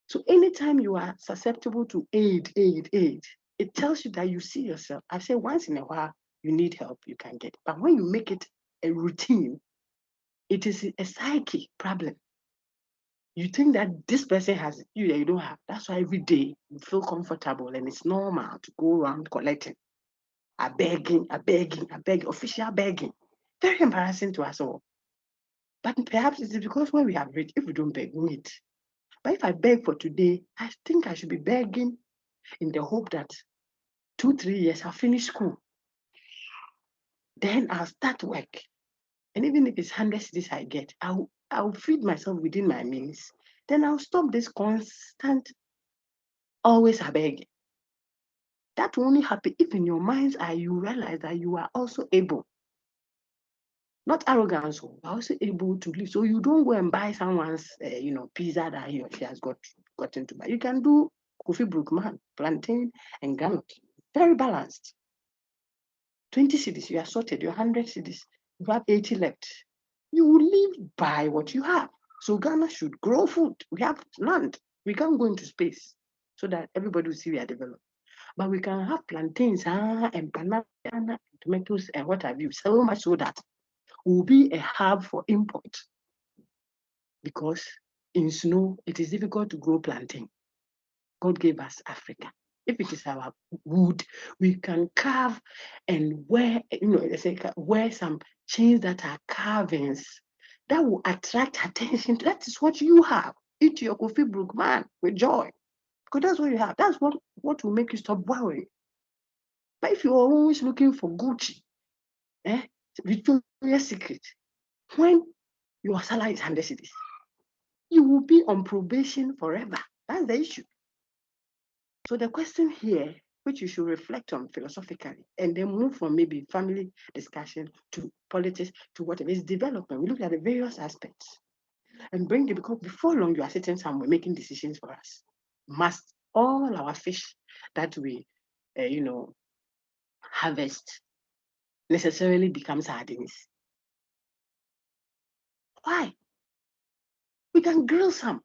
So anytime you are susceptible to aid, it tells you that you see yourself. I say once in a while you need help, you can get. But when you make it a routine, it is a psyche problem. You think that this person has it, you don't have. That's why every day you feel comfortable and it's normal to go around collecting, begging, official begging. Very embarrassing to us all. But perhaps it's because when we have rich, if we don't beg, we need. But if I beg for today, I think I should be begging in the hope that 2-3 years I'll finish school. Then I'll start work. And even if it's 100 cedis I get, I'll feed myself within my means. Then I'll stop this constant, always begging. That will only happen if in your mind's eye you realize that you are also able, not arrogance, but also able to live. So you don't go and buy someone's, pizza that he or she has gotten to buy. You can do Kofi Brookman, plantain and granite, very balanced. 20 cedis, you are sorted. Your 100 cedis, you have 80 left. You will live by what you have. So Ghana should grow food. We have land. We can't go into space so that everybody will see we are developed. But we can have plantains and banana, tomatoes, and what have you, so much so that we'll be a hub for import. Because in snow, it is difficult to grow plantain. God gave us Africa. If it is our wood, we can carve and wear, wear some chains that are carvings that will attract attention. That is what you have. Eat your Kofi Brookman with joy. Because that's what you have. That's what will make you stop worrying. But if you're always looking for Gucci, Victoria's Secret, when your salary is 100 cedis, you will be on probation forever. That's the issue. So the question here which you should reflect on philosophically, and then move from maybe family discussion to politics to whatever is development. We look at the various aspects and bring it, because before long you are sitting somewhere making decisions for us. Must all our fish that we, harvest necessarily become sardines? Why? We can grill some.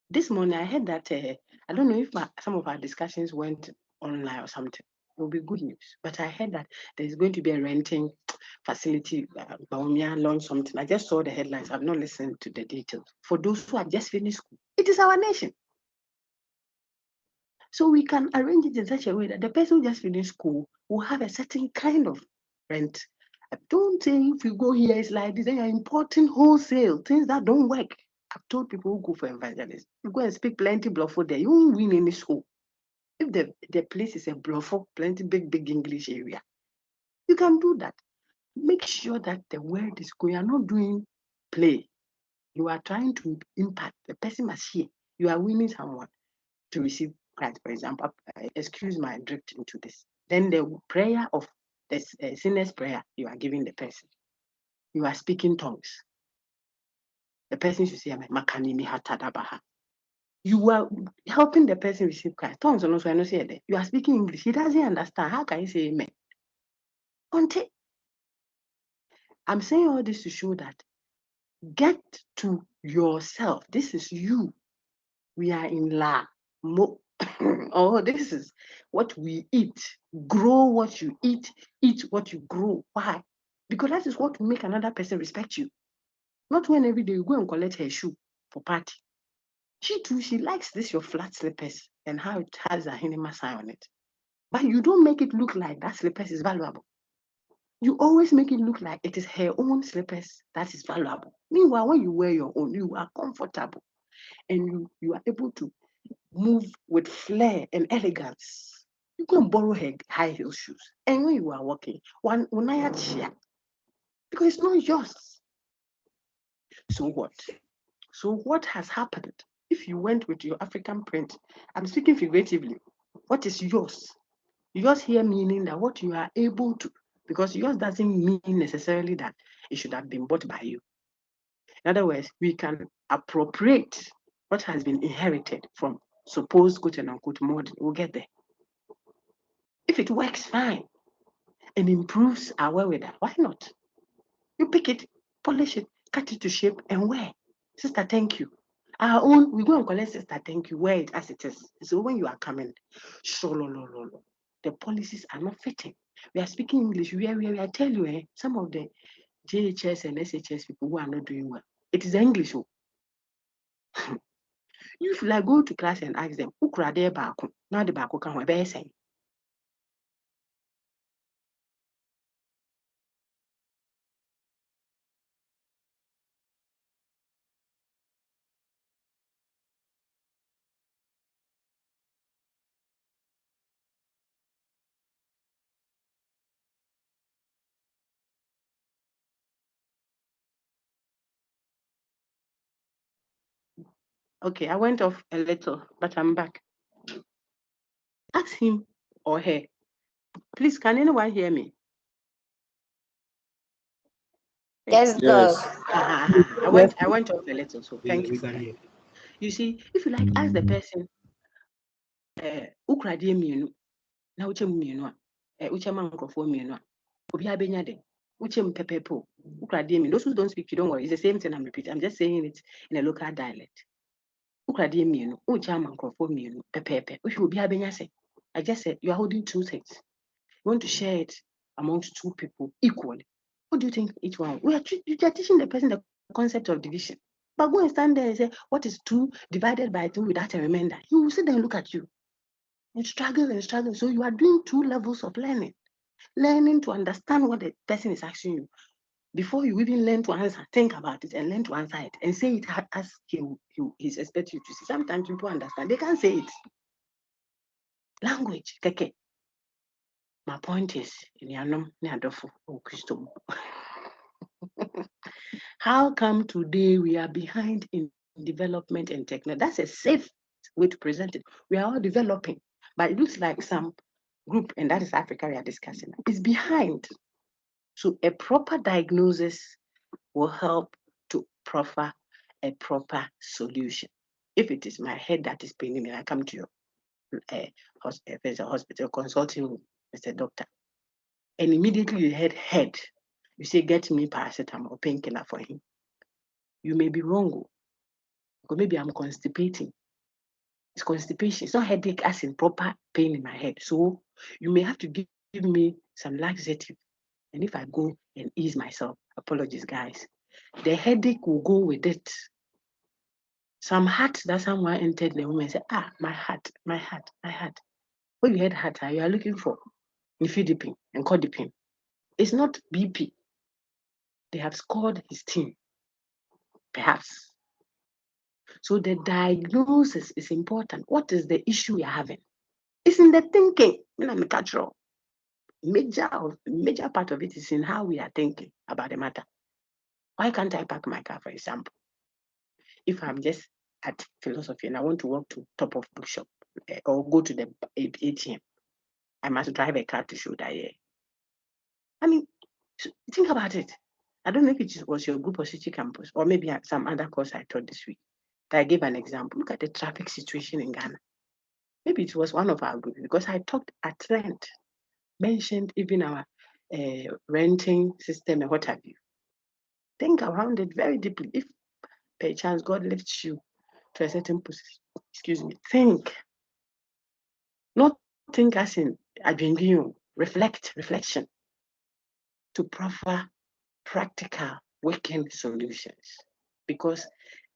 This morning I heard that, I don't know if some of our discussions went online or something. It will be good news. But I heard that there's going to be a renting facility, Baumia launched something. I just saw the headlines. I've not listened to the details. For those who have just finished school, it is our nation. So we can arrange it in such a way that the person who just finished school will have a certain kind of rent. Don't say if you go here, it's like this, then you're importing wholesale, things that don't work. I've told people who go for evangelism, you go and speak plenty bluffo there, you won't win any school. If the place is a bluffo, plenty big English area, you can do that. Make sure that the word is going. You're not doing play. You are trying to impact. The person must hear. You are winning someone to receive Christ, for example. Excuse my drift into this. Then the prayer of the sinner's prayer, you are giving the person. You are speaking tongues. The person should say, Makanimi hatadabaha. You are helping the person receive Christ. Tongues also, I know say that. You are speaking English. He doesn't understand. How can you say amen? Until I'm saying all this to show that get to yourself. This is you. We are in La. Oh, this is what we eat. Grow what you eat what you grow. Why? Because that is what will make another person respect you. Not when every day you go and collect her shoe for party. She too, she likes this, your flat slippers and how it has a Hinima sign on it. But you don't make it look like that slippers is valuable. You always make it look like it is her own slippers that is valuable. Meanwhile, when you wear your own, you are comfortable and you are able to move with flair and elegance. You go and borrow her high heel shoes. And when you are walking, one chair, because it's not yours. So what? So what has happened? If you went with your African print, I'm speaking figuratively, what is yours? Yours here meaning that what you are able to, because yours doesn't mean necessarily that it should have been bought by you. In other words, we can appropriate what has been inherited from supposed quote and unquote modern. We'll get there. If it works, fine, and improves our weather, why not? You pick it, polish it, cut it to shape, and wear. Sister, thank you. Our own, we go and collect sister, thank you, wear it as it is. So when you are coming, the policies are not fitting. We are speaking English. I tell you, some of the JHS and SHS people who are not doing well, it is English. You should like go to class and ask them, who could they back? Now the back can be saying. Okay, I went off a little, but I'm back. Ask him or her. Please, can anyone hear me? Yes, Yes. I went off a little, so thank you for that. You see, if you like, ask the person, ukradie mienu, na uche mienu, uche mankrofo mienu, obi abenya de, uche mpepepo, ukradie mienu. Those who don't speak, you don't worry. It's the same thing I'm repeating. I'm just saying it in a local dialect. Ukradie mienu, uche mankrofo mienu, pepepe. Uche obi abenya se. I just said you are holding two things. You want to share it amongst two people equally. What do you think each one? You are teaching the person the concept of division. But go and stand there and say, what is 2 divided by 2 without a remainder? You will sit there and look at you and struggle and struggle. So you are doing 2 levels of learning. Learning to understand what the person is asking you. Before you even learn to answer, think about it and learn to answer it and say it as he's expecting you to see. Sometimes people understand. They can't say it. Language, keke. My point is, how come today we are behind in development and technology? That's a safe way to present it. We are all developing, But it looks like some group, and that is Africa we are discussing, is behind. So a proper diagnosis will help to proffer a proper solution. If it is my head that is paining me, I come to your hospital consulting room, Mr. Doctor, and immediately you head, you say, get me paracetamol or painkiller for him. You may be wrong, because maybe I'm constipating. It's constipation. It's not headache as in proper pain in my head. So you may have to give me some laxative. And if I go and ease myself, apologies, guys, the headache will go with it. Some heart that someone entered the room and said, my heart. When you heard heart, you are looking for nifedipine and codipine. It's not BP. They have scored his team, perhaps. So the diagnosis is important. What is the issue you're having? It's in the thinking. Major part of it is in how we are thinking about the matter. Why can't I park my car, for example? If I'm just at philosophy and I want to walk to top of bookshop or go to the ATM, I must drive a car to show that. I mean, think about it. I don't know if it was your group or city campus or maybe some other course I taught this week. I gave an example. Look at the traffic situation in Ghana. Maybe it was one of our groups because I talked at length, mentioned even our renting system and what have you. Think around it very deeply. If by chance God lifts you to a certain position, think. Not think as in reflection to proffer practical working solutions. Because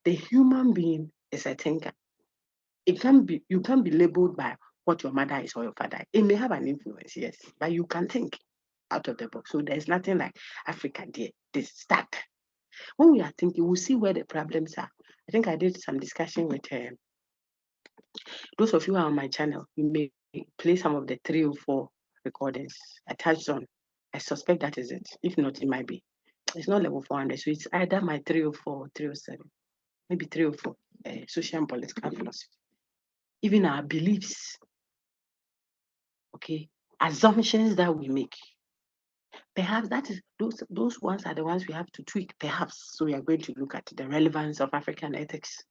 the human being is a thinker. You can't be labeled by what your mother is or your father. It may have an influence, yes, but you can think out of the box. So there's nothing like Africa there. This start. When we are thinking, we'll see where the problems are. I think I did some discussion with those of you who are on my channel. You may play some of the 3 or 4 recordings I touched on. I suspect that is it. If not, it might be. It's not level 400, so it's either my 304 or 307, maybe 304, social and political philosophy. Even our beliefs, okay, assumptions that we make. Perhaps that is those ones are the ones we have to tweak, perhaps. So we are going to look at the relevance of African ethics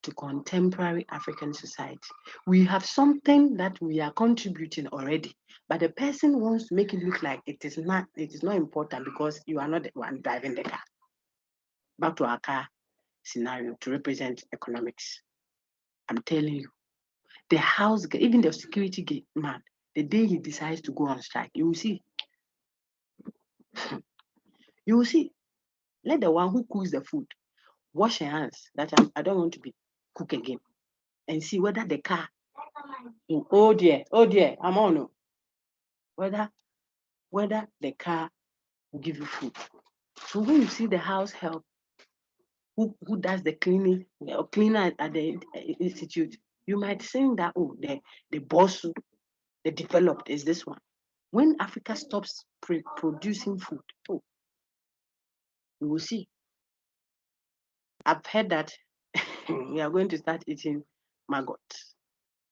to contemporary African society. We have something that we are contributing already, but the person wants to make it look like it is not important because you are not the one driving the car. Back to our car scenario to represent economics. I'm telling you, the house, even the security gate man, the day he decides to go on strike, you will see. You will see. Let the one who cooks the food wash your hands. That I don't want to be cook again, and see whether the car. Oh dear, I'm on. Whether the car will give you food. So when you see the house help, who does the cleaning or cleaner at the institute, you might think that the boss, the developed is this one. When Africa stops producing food, we will see. I've heard that we are going to start eating maggot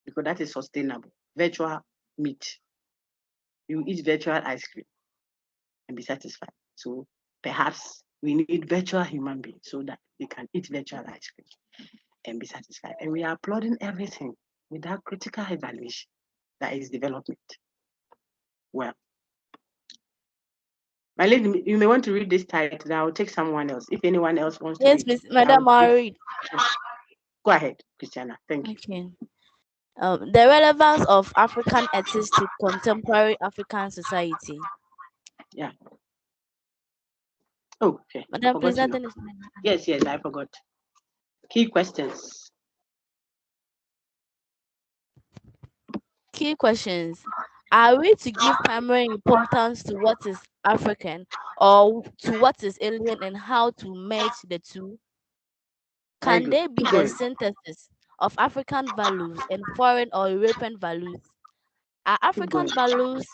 because that is sustainable. Virtual meat. You eat virtual ice cream and be satisfied. So perhaps we need virtual human beings so that we can eat virtual ice cream and be satisfied. And we are applauding everything without critical evaluation. That is development. Well, my lady, you may want to read this title. I will take someone else. If anyone else wants to Yes, read. Madam, I'll read. Go ahead, Christiana. Thank you. Okay. The relevance of African ethics to contemporary African society. Yeah. Oh, okay. Madam, please, Yes, I forgot. Key questions. Key questions. Are we to give primary importance to what is African or to what is alien and how to merge the two? Can there be a synthesis of African values and foreign or European values? Are African values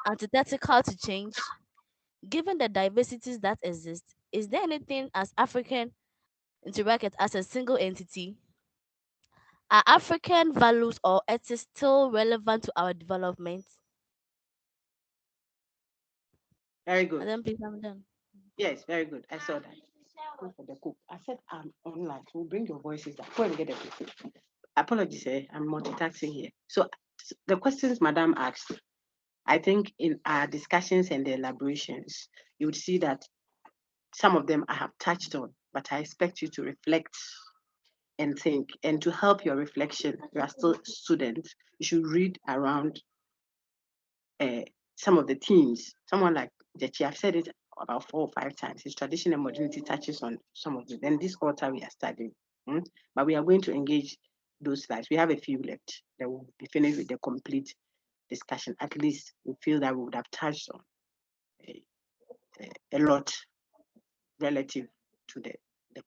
antithetical to change? Given the diversities that exist, is there anything as African into bracket as a single entity? Are African values or ethics still relevant to our development? Very And good. then please, I'm done. Yes, very good. I saw that. Go for the cook. I said I'm online, so bring your voices down. Go and get the cook. Apologies, I'm multitasking here. So the questions Madame asked, I think in our discussions and the elaborations, you would see that some of them I have touched on, but I expect you to reflect and think. And to help your reflection, you are still students, you should read around some of the themes. Someone like Jechi, I've said it about 4 or 5 times. His tradition and modernity touches on some of it. Then this quarter we are studying, but we are going to engage those slides. We have a few left. That will be finished with the complete discussion. At least we feel that we would have touched on a lot relative to the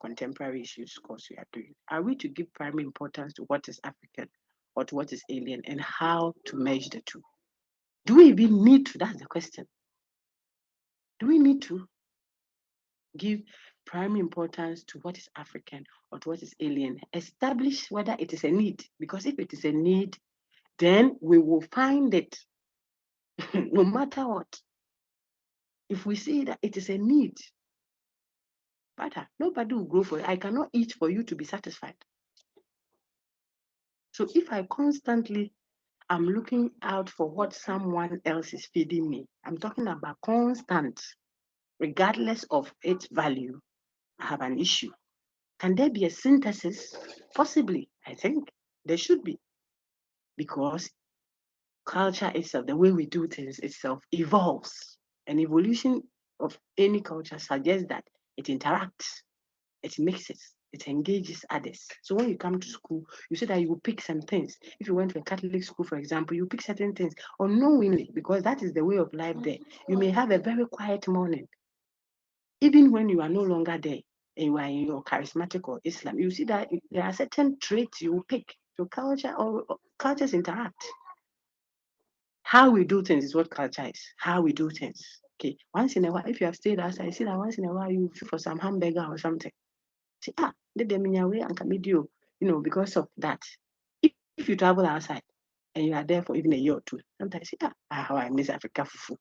contemporary issues course we are doing. Are we to give primary importance to what is African or to what is alien, and how to merge the two? Do we even need to? That's the question. Do we need to give primary importance to what is African or to what is alien? Establish whether it is a need, because if it is a need, then we will find it no matter what. If we see that it is a need, brother, nobody will grow for it. I cannot eat for you to be satisfied. So if I constantly am looking out for what someone else is feeding me, I'm talking about constant, regardless of its value, I have an issue. Can there be a synthesis? Possibly, I think there should be, because culture itself, the way we do things itself, evolves. And evolution of any culture suggests that it interacts, it mixes, it engages others. So when you come to school, you say that you will pick some things. If you went to a Catholic school, for example, you pick certain things unknowingly, because that is the way of life there. You may have a very quiet morning. Even when you are no longer there, and you are in your charismatic or Islam, you see that there are certain traits you will pick. So culture or cultures interact. How we do things is what culture is. How we do things. Okay. Once in a while, if you have stayed outside, you see that once in a while you feel for some hamburger or something. Say, because of that. If you travel outside and you are there for even a year or two, sometimes you say, how I miss Africa fufu.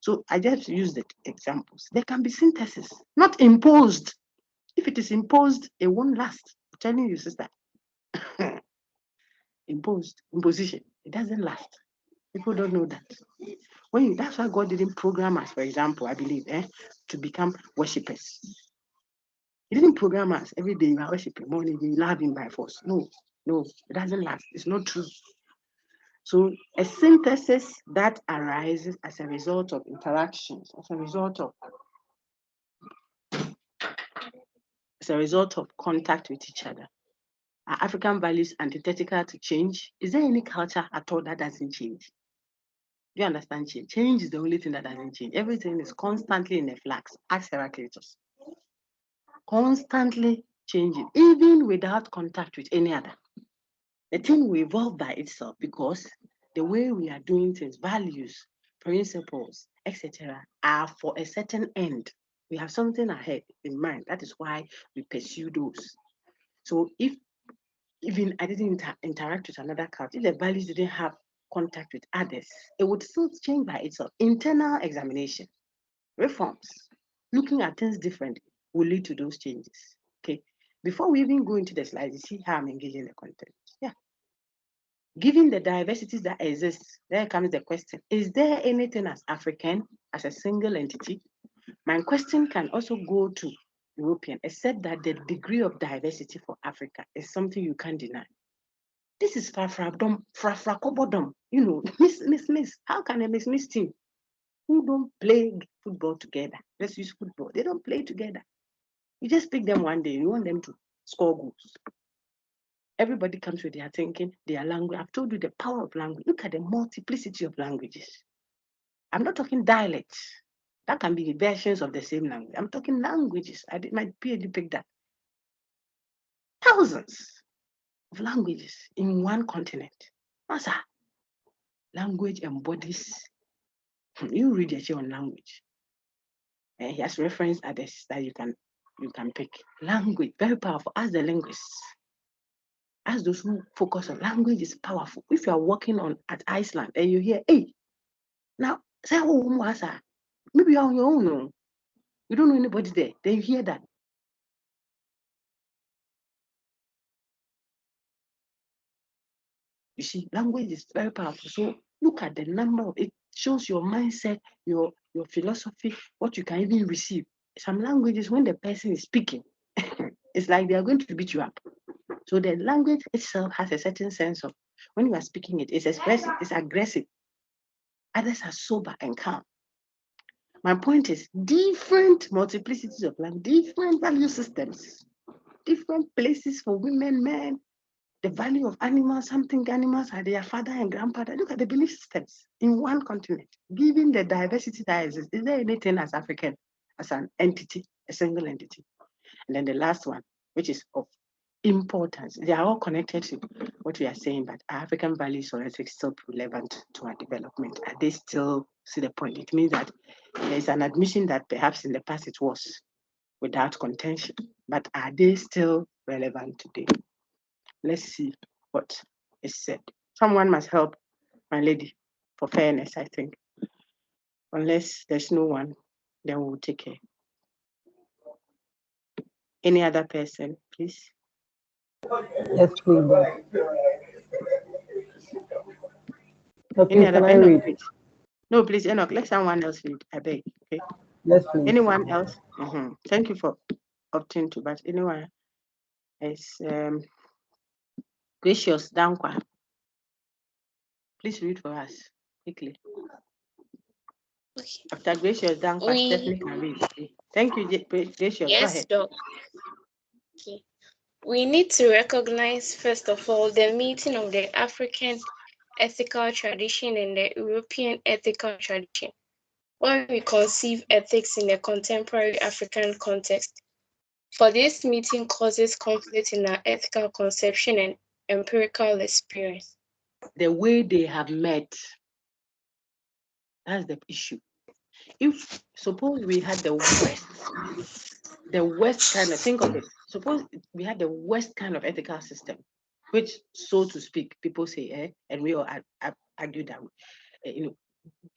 So I just use the examples. There can be synthesis, not imposed. If it is imposed, it won't last. I'm telling you, sister. Imposition, it doesn't last. People don't know that. That's why God didn't program us, for example, I believe, to become worshippers. He didn't program us every day you are worshiping, morning you love him by force. No, it doesn't last. It's not true. So a synthesis that arises as a result of interactions, as a result of contact with each other. Are African values antithetical to change? Is there any culture at all that doesn't change? Do you understand change? Change is the only thing that doesn't change. Everything is constantly in a flux. Ask Heraclitus. Constantly changing, even without contact with any other. The thing will evolve by itself because the way we are doing things, values, principles, etc., are for a certain end. We have something ahead in mind. That is why we pursue those. So if even I didn't interact with another culture, if the values didn't have contact with others, it would still change by itself. Internal examination, reforms, looking at things differently will lead to those changes. Okay. Before we even go into the slides, you see how I'm engaging the content. Yeah. Given the diversities that exist, there comes the question, is there anything as African, as a single entity? My question can also go to European, except that the degree of diversity for Africa is something you can't deny. This is frafradom, frafrakobodom, miss. How can a miss team who don't play football together, let's use football, they don't play together. You just pick them one day, you want them to score goals. Everybody comes with their thinking, their language. I've told you the power of language. Look at the multiplicity of languages. I'm not talking dialects. That can be versions of the same language. I'm talking languages. I did my PhD pick that. Thousands of languages in one continent. Masa, language embodies. You read your own language. And he has referenced others that you can pick. Language, very powerful. Ask the linguists. As those who focus on language is powerful. If you are working at Iceland and you hear, hey, now say, oh, maybe you're on your own. No? You don't know anybody there. Then you hear that. You see, language is very powerful. So look at the number of it shows your mindset, your philosophy, what you can even receive. Some languages, when the person is speaking, it's like they are going to beat you up. So the language itself has a certain sense of when you are speaking it's expressive, it's aggressive. Others are sober and calm. My point is different multiplicities of language, different value systems, different places for women, men, the value of animals, something animals are their father and grandfather. Look at the belief systems in one continent. Given the diversity that exists, is there anything as African, as an entity, a single entity? And then the last one, which is of importance, they are all connected to what we are saying, but African values or ethics still relevant to our development. Are they still, see the point? It means that there is an admission that perhaps in the past it was without contention, but are they still relevant today? Let's see what is said. Someone must help my lady for fairness, I think. Unless there's no one, then we'll take care. Any other person, please? Yes, please. Okay, Any other can I Enoch, read? please? No, please, Enoch, let someone else read. I beg. Okay. Yes, please. Anyone else? Thank you for opting to, but anyone is Gracious Dankwa. Please read for us quickly. Okay. After Gracious Dankwa, Stephanie can read. Okay. Thank you, Gracious. Yes, go ahead. Doc. Okay. We need to recognize, first of all, the meeting of the African ethical tradition and the European ethical tradition, when we conceive ethics in a contemporary African context. For this meeting causes conflict in our ethical conception and empirical experience. The way they have met, that's the issue. If suppose we had the worst kind of, think of it, suppose we had the worst kind of ethical system, which, so to speak, people say, and we all argue that,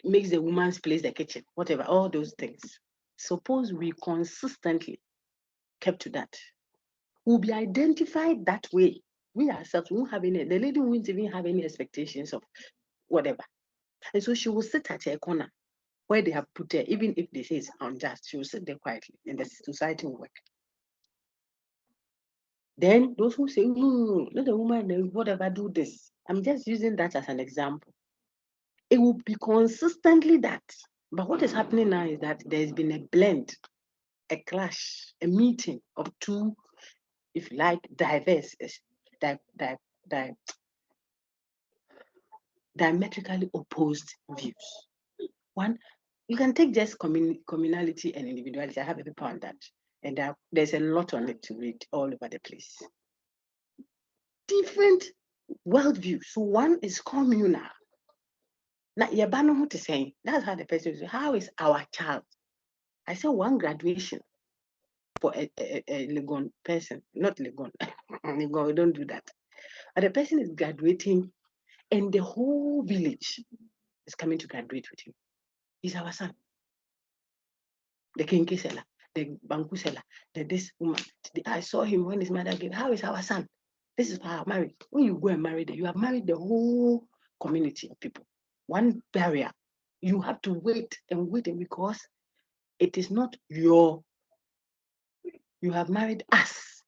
makes the woman's place the kitchen, whatever, all those things. Suppose we consistently kept to that, we'll be identified that way. We ourselves won't have any, the lady won't even have any expectations of whatever. And so she will sit at her corner where they have put her, even if they say it's unjust, she will sit there quietly and the society will work. Then those who say, let the woman, whatever, do this. I'm just using that as an example. It will be consistently that. But what is happening now is that there's been a blend, a clash, a meeting of two, if you like, diverse, diametrically opposed views. One, you can take just communality and individuality. I have a paper on that. And there's a lot on it to read all over the place. Different worldviews. So one is communal. Now, what is saying? That's how the person is. How is our child? I said one graduation for a Legon person, not Legon. Legon, we don't do that. But the person is graduating, and the whole village is coming to graduate with him. He's our son. The kinky seller, the banku seller, this woman. I saw him when his mother gave. How is our son? This is our marriage. When you go and marry them, you have married the whole community of people. One barrier. You have to wait and wait, because it is not you have married us.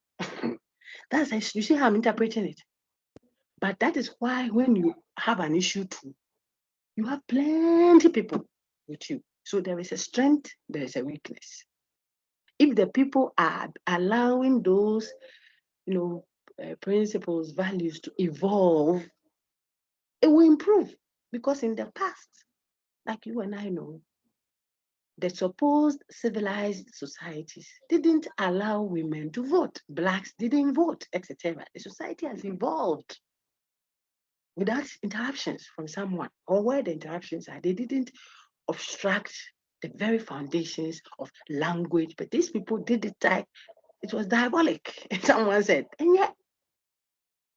That's, you see how I'm interpreting it. But that is why when you have an issue too, you have plenty people with you. So there is a strength, there is a weakness. If the people are allowing those, principles, values to evolve, it will improve. Because in the past, like you and I know, the supposed civilized societies didn't allow women to vote. Blacks didn't vote, etc. The society has evolved without interruptions from someone, or where the interruptions are, they didn't obstruct the very foundations of language. But these people did it like it was diabolic. Someone said, and yet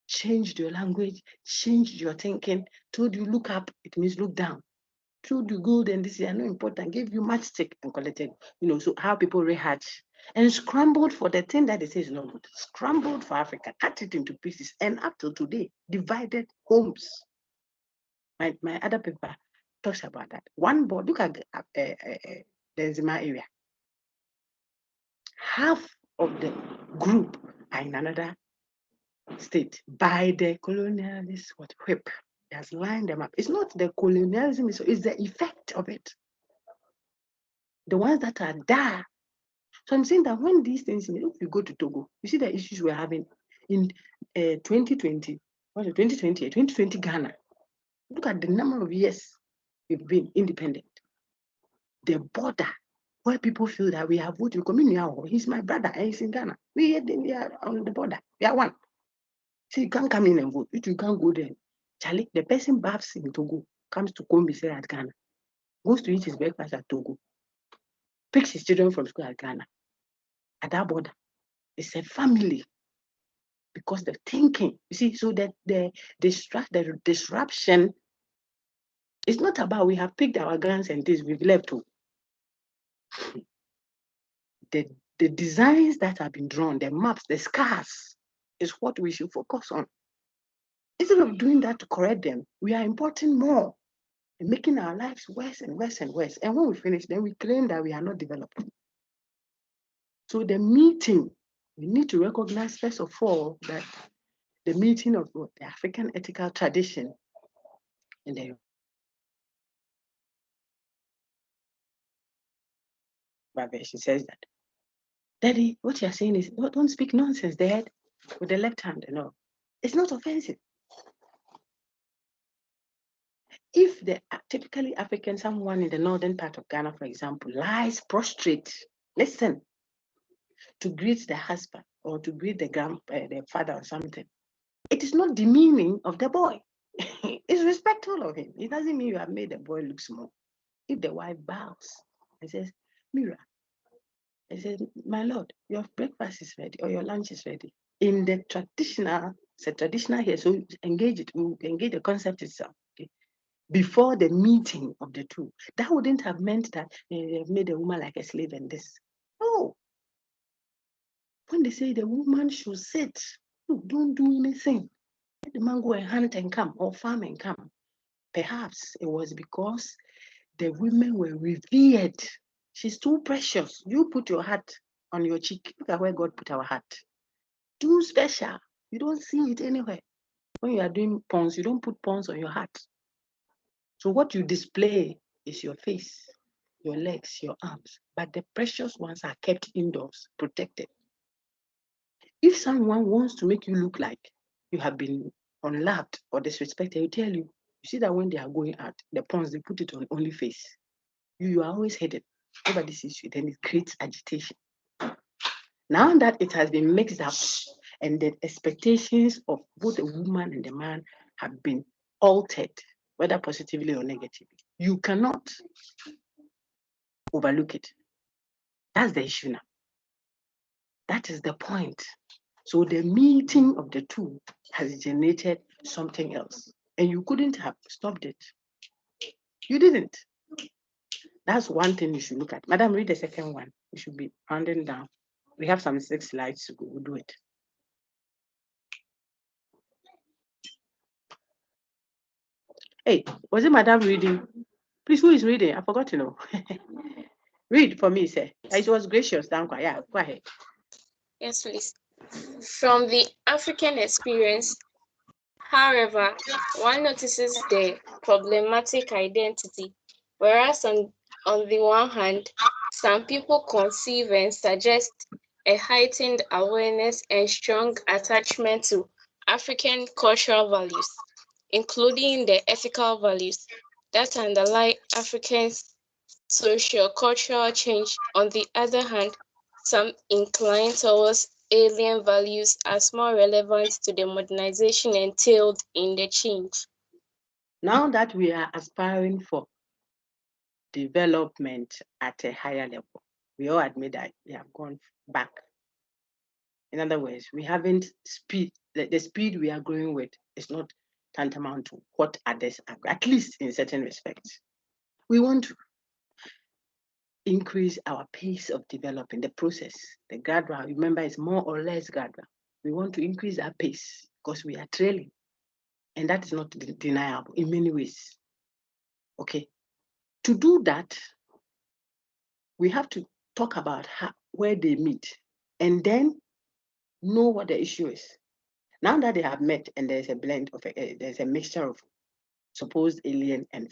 changed your language, changed your thinking, told you look up, it means look down. Told you gold and this is not important, gave you matchstick and collected, so how people rehatch and scrambled for the thing that they say is not good, scrambled for Africa, cut it into pieces, and up till today, divided homes. My other paper talks about that. One board, look at the Zima area. Half of the group are in another state by the colonialist whip. He has lined them up. It's not the colonialism, it's the effect of it. The ones that are there. So I'm saying that when these things, if you go to Togo, you see the issues we're having in 2020, 2020 Ghana. Look at the number of years we've been independent. The border where people feel that we have voted, he's my brother and he's in Ghana. We are on the border. We are one. So you can't come in and vote. You can't go there. Charlie, the person baths in Togo, comes to Kombise at Ghana, goes to eat his breakfast at Togo, picks his children from school at Ghana. At that border, it's a family. Because the thinking, you see, so that the disruption is not about we have picked our guns and this, we've left to. The designs that have been drawn, the maps, the scars, is what we should focus on. Instead of doing that to correct them, we are importing more and making our lives worse and worse and worse. And when we finish, then we claim that we are not developed. So the meeting, we need to recognize, first of all, that the meeting of the African ethical tradition and the she says that, Daddy, what you're saying is, don't speak nonsense, Dad, with the left hand, It's not offensive. If the typically African, someone in the northern part of Ghana, for example, lies prostrate, listen, to greet the husband or to greet the father or something, it is not demeaning of the boy. It's respectful of him. It doesn't mean you have made the boy look small. If the wife bows and says, Mira, I said, my lord, your breakfast is ready or your lunch is ready. In the traditional, it's a traditional here, so engage the concept itself. Okay? Before the meeting of the two, that wouldn't have meant that they have made a woman like a slave and this. No. When they say the woman should sit, don't do anything. Let the man go and hunt and come or farm and come. Perhaps it was because the women were revered. She's too precious. You put your heart on your cheek. Look at where God put our heart. Too special. You don't see it anywhere. When you are doing pawns, you don't put pawns on your heart. So what you display is your face, your legs, your arms. But the precious ones are kept indoors, protected. If someone wants to make you look like you have been unloved or disrespected, they will tell you, you see that when they are going out, the pawns, they put it on only face. You are always hidden. Nobody sees you, then it creates agitation. Now that it has been mixed up and the expectations of both the woman and the man have been altered, whether positively or negatively, you cannot overlook it. That's the issue now. That is the point. So the meeting of the two has generated something else. And you couldn't have stopped it. You didn't. That's one thing you should look at. Madam, read the second one. We should be rounding down. We have some 6 slides to go. We'll do it. Hey, was it Madam reading? Please, who is reading? I forgot to know. Read for me, sir. It was gracious. Yeah, go ahead. Yes, please. From the African experience, however, one notices the problematic identity, whereas on the one hand, some people conceive and suggest a heightened awareness and strong attachment to African cultural values, including the ethical values that underlie Africans' socio-cultural change. On the other hand, some incline towards alien values as more relevant to the modernization entailed in the change. Now that we are aspiring for development at a higher level, we all admit that we have gone back In other words, we haven't speed, the speed we are growing with is not tantamount to what others are, at least in certain respects. We want to increase our pace of developing the process, the gradual. Remember, it's more or less gradual. We want to increase our pace because we are trailing, and that is not deniable in many ways. Okay, to do that, we have to talk about how, where they meet, and then know what the issue is. Now that they have met and there's a blend of, there's a mixture of supposed alien and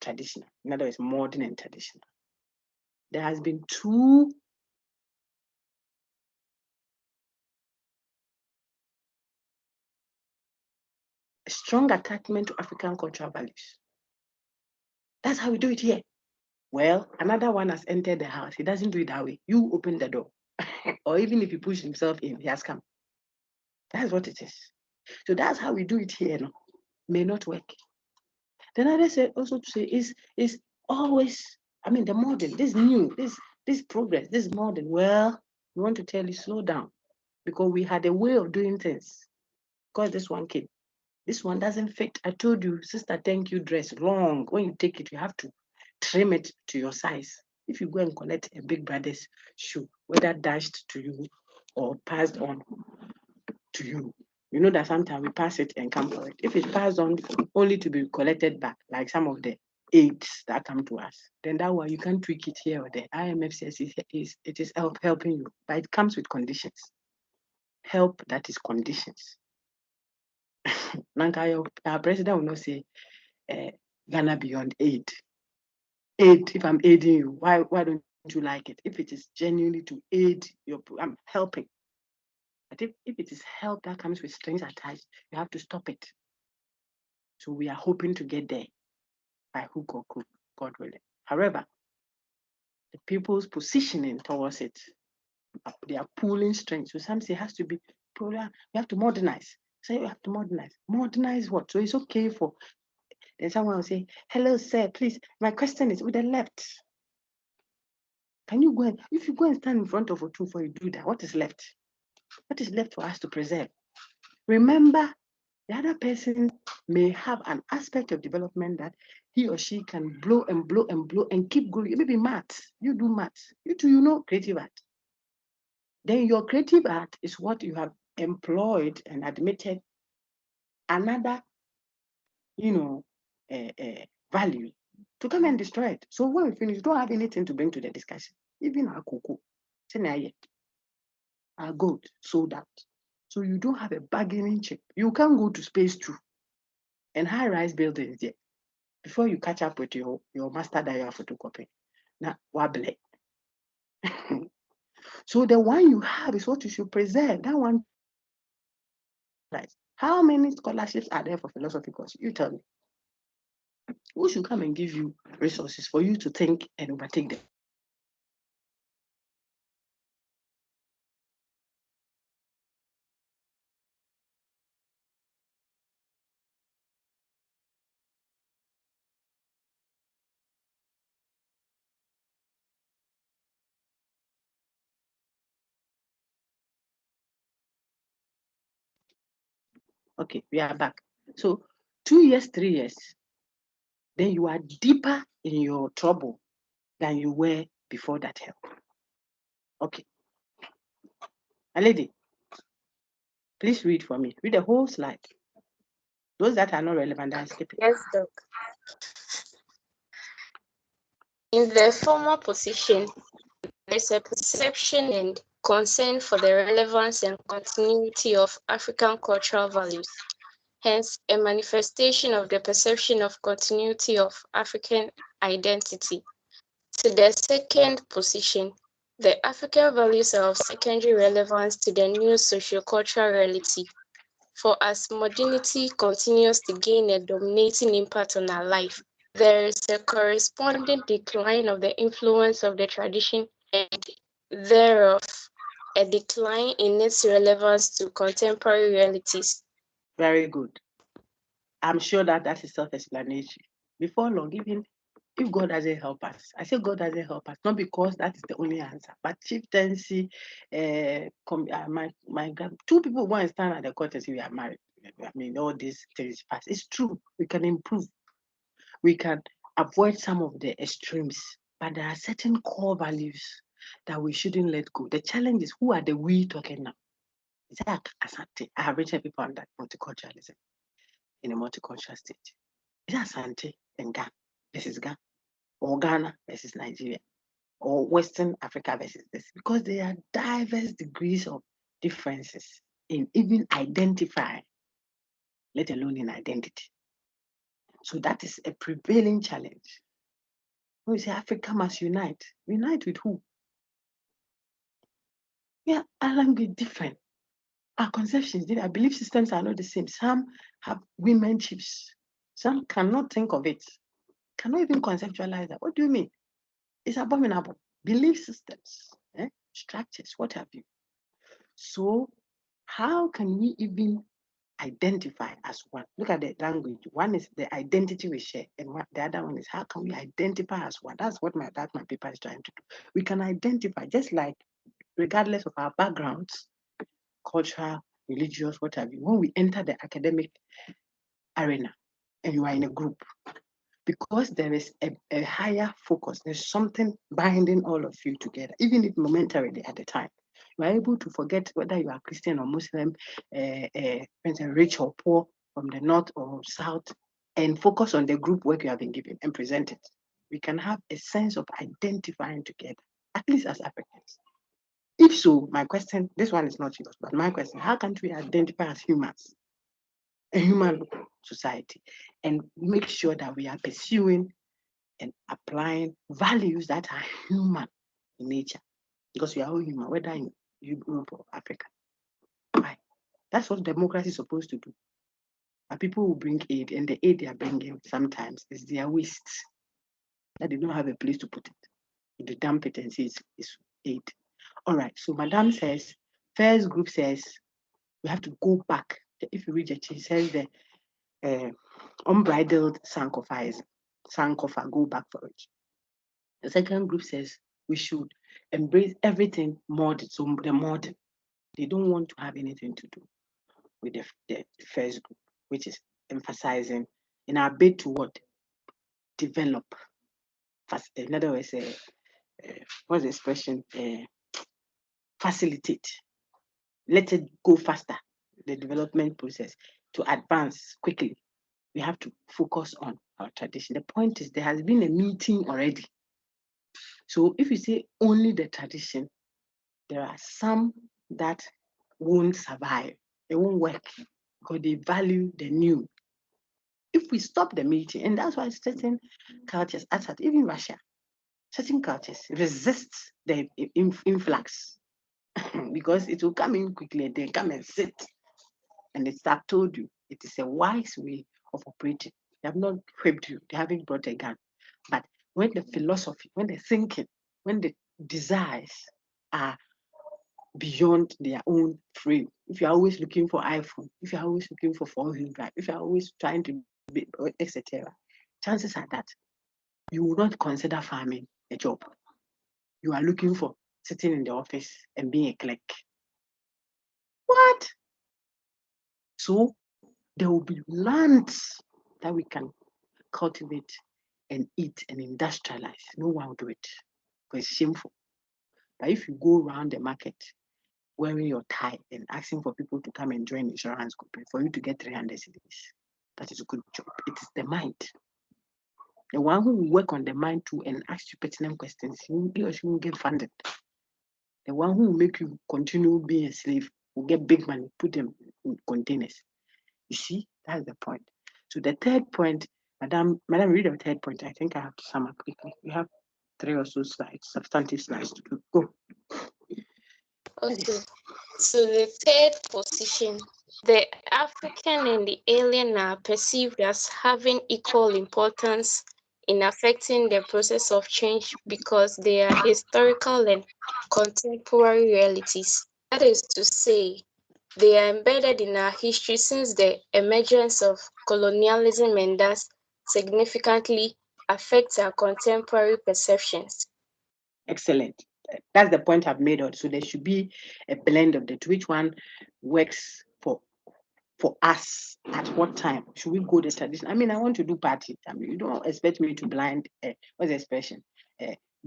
traditional, in other words, modern and traditional, there has been two strong attachment to African cultural values. That's how we do it here. Well, another one has entered the house. He doesn't do it that way. You open the door. Or even if he pushes himself in, he has come. That's what it is. So that's how we do it here. No? May not work. Then I said also to say is always, I mean, the modern, this new, this progress, this modern. Well, we want to tell you slow down because we had a way of doing things. Because this one came. This one doesn't fit. I told you, sister, thank you dress wrong. When you take it, you have to trim it to your size. If you go and collect a big brother's shoe, whether dashed to you or passed on to you, you know that sometimes we pass it and come for it. If it's passed on only to be collected back, like some of the aids that come to us, then that one you can't tweak it here or there. IMF says it is helping you, but it comes with conditions. Help that is conditions. Our president will not say Ghana beyond aid. Aid, if I'm aiding you, why don't you like it? If it is genuinely to aid your, I'm helping. But if it is help that comes with strings attached, you have to stop it. So we are hoping to get there by hook or crook, God willing. However, the people's positioning towards it, they are pulling strings. So some say it has to be, we have to modernize. Say you have to modernize. Modernize what? So it's okay for, then someone will say, hello, sir, please, my question is with the left. Can you go and, if you go and stand in front of a tool before you do that, what is left? What is left for us to preserve? Remember, the other person may have an aspect of development that he or she can blow and blow and blow and keep going. Maybe maths, you do maths. You do, you know, creative art. Then your creative art is what you have employed and admitted another, value to come and destroy it. So when we finish, you don't have anything to bring to the discussion. Even our cocoa, our gold sold out. So you don't have a bargaining chip. You can't go to space too and high-rise buildings there before you catch up with your master that you are photocopying. Now, wobble. So the one you have is what you should preserve. That one, right? How many scholarships are there for philosophy course? You tell me. Who should come and give you resources for you to think and overtake them? Okay, we are back. So 2 years, 3 years, then you are deeper in your trouble than you were before that help. Okay. A lady, please read for me. Read the whole slide. Those that are not relevant, I skip it. Yes, Doc. In the former position, there's a perception and concern for the relevance and continuity of African cultural values. Hence, a manifestation of the perception of continuity of African identity. To the second position, the African values are of secondary relevance to the new sociocultural reality. For as modernity continues to gain a dominating impact on our life, there is a corresponding decline of the influence of the tradition and thereof a decline in its relevance to contemporary realities. Very good. I'm sure that is self-explanatory. Before long, even if God doesn't help us, I say God doesn't help us, not because that is the only answer, but chieftaincy, two people want to stand at the court and say we are married. I mean, all these things pass. It's true. We can improve. We can avoid some of the extremes, but there are certain core values that we shouldn't let go. The challenge is, who are the we talking now? Is that Asante? I have written people on that multiculturalism in a multicultural state. Is that Asante and Ghana versus Ghana, or Ghana versus Nigeria, or Western Africa versus this? Because there are diverse degrees of differences in even identifying, let alone in identity. So that is a prevailing challenge. When we say Africa must unite, unite with who? Yeah, our language different. Our conceptions, our belief systems are not the same. Some have women chiefs. Some cannot think of it, cannot even conceptualize that. What do you mean? It's abominable. Belief systems, structures, what have you. So how can we even identify as one? Look at the language. One is the identity we share, and the other one is how can we identify as one? That's what my paper is trying to do. We can identify, just like regardless of our backgrounds, cultural, religious, what have you, when we enter the academic arena and you are in a group, because there is a higher focus, there's something binding all of you together, even if momentarily at the time. You are able to forget whether you are Christian or Muslim, rich or poor, from the north or south, and focus on the group work you have been given and present it. We can have a sense of identifying together, at least as Africans. If so, my question, this one is not yours, but my question, how can we identify as humans, a human society, and make sure that we are pursuing and applying values that are human in nature? Because we are all human, whether in Europe or Africa. Right? That's what democracy is supposed to do. But people will bring aid, and the aid they are bringing sometimes is their waste, that they don't have a place to put it. They dump it and say it's aid. All right, so Madame says, first group says, we have to go back. If you read it, she says the unbridled Sankofa, go back for it. The second group says we should embrace everything modern. So the modern, they don't want to have anything to do with the first group, which is emphasizing in our bid to what? Develop. In other words, what's the expression? Facilitate. Let it go faster, the development process, to advance quickly. We have to focus on our tradition. The point is, there has been a meeting already. So if you say only the tradition, there are some that won't survive. It won't work because they value the new. If we stop the meeting, and that's why certain cultures, even Russia, certain cultures resist the influx because it will come in quickly and then come and sit. And it's, I've told you, it is a wise way of operating. They have not whipped you, they haven't brought a gun. But when the philosophy, when the thinking, when the desires are beyond their own frame, if you're always looking for iPhone, if you're always looking for 4-wheel drive, if you're always trying to be, etc., chances are that you will not consider farming a job. You are looking for sitting in the office and being a clerk. What? So there will be lands that we can cultivate and eat and industrialize. No one will do it because it's shameful. But if you go around the market wearing your tie and asking for people to come and join insurance company for you to get 300 cedis, that is a good job. It is the mind. The one who will work on the mind too and ask you pertinent questions, he or she will get funded. The one who will make you continue being a slave will get big money, put them in containers. You see, that's the point. So the third point, Madam, read the third point. I think I have to sum up quickly. We have 3 or so slides, substantive slides to do. Go. Okay. So the third position, the African and the alien are perceived as having equal importance in affecting the process of change because they are historical and contemporary realities. That is to say, they are embedded in our history since the emergence of colonialism and thus significantly affects our contemporary perceptions? Excellent. That's the point I've made. So there should be a blend of the two. Which one works for us at what time? Should we go the tradition? I mean, I want to do party. I mean, you don't expect me to blind. What's the expression?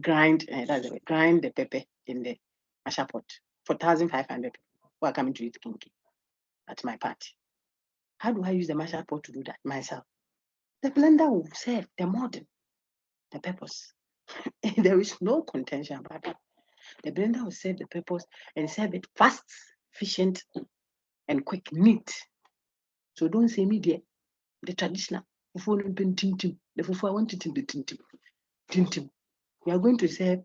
Grind. That's the grind the pepper in the masha pot for 1,500 people who are coming to eat kinky at my party. How do I use the masha pot to do that myself? The blender will serve the modern, the purpose. There is no contention about that. The blender will serve the purpose and serve it fast, efficient, and quick, neat. So don't say me there. The traditional. The fufu I want it in the tintim. You are going to serve.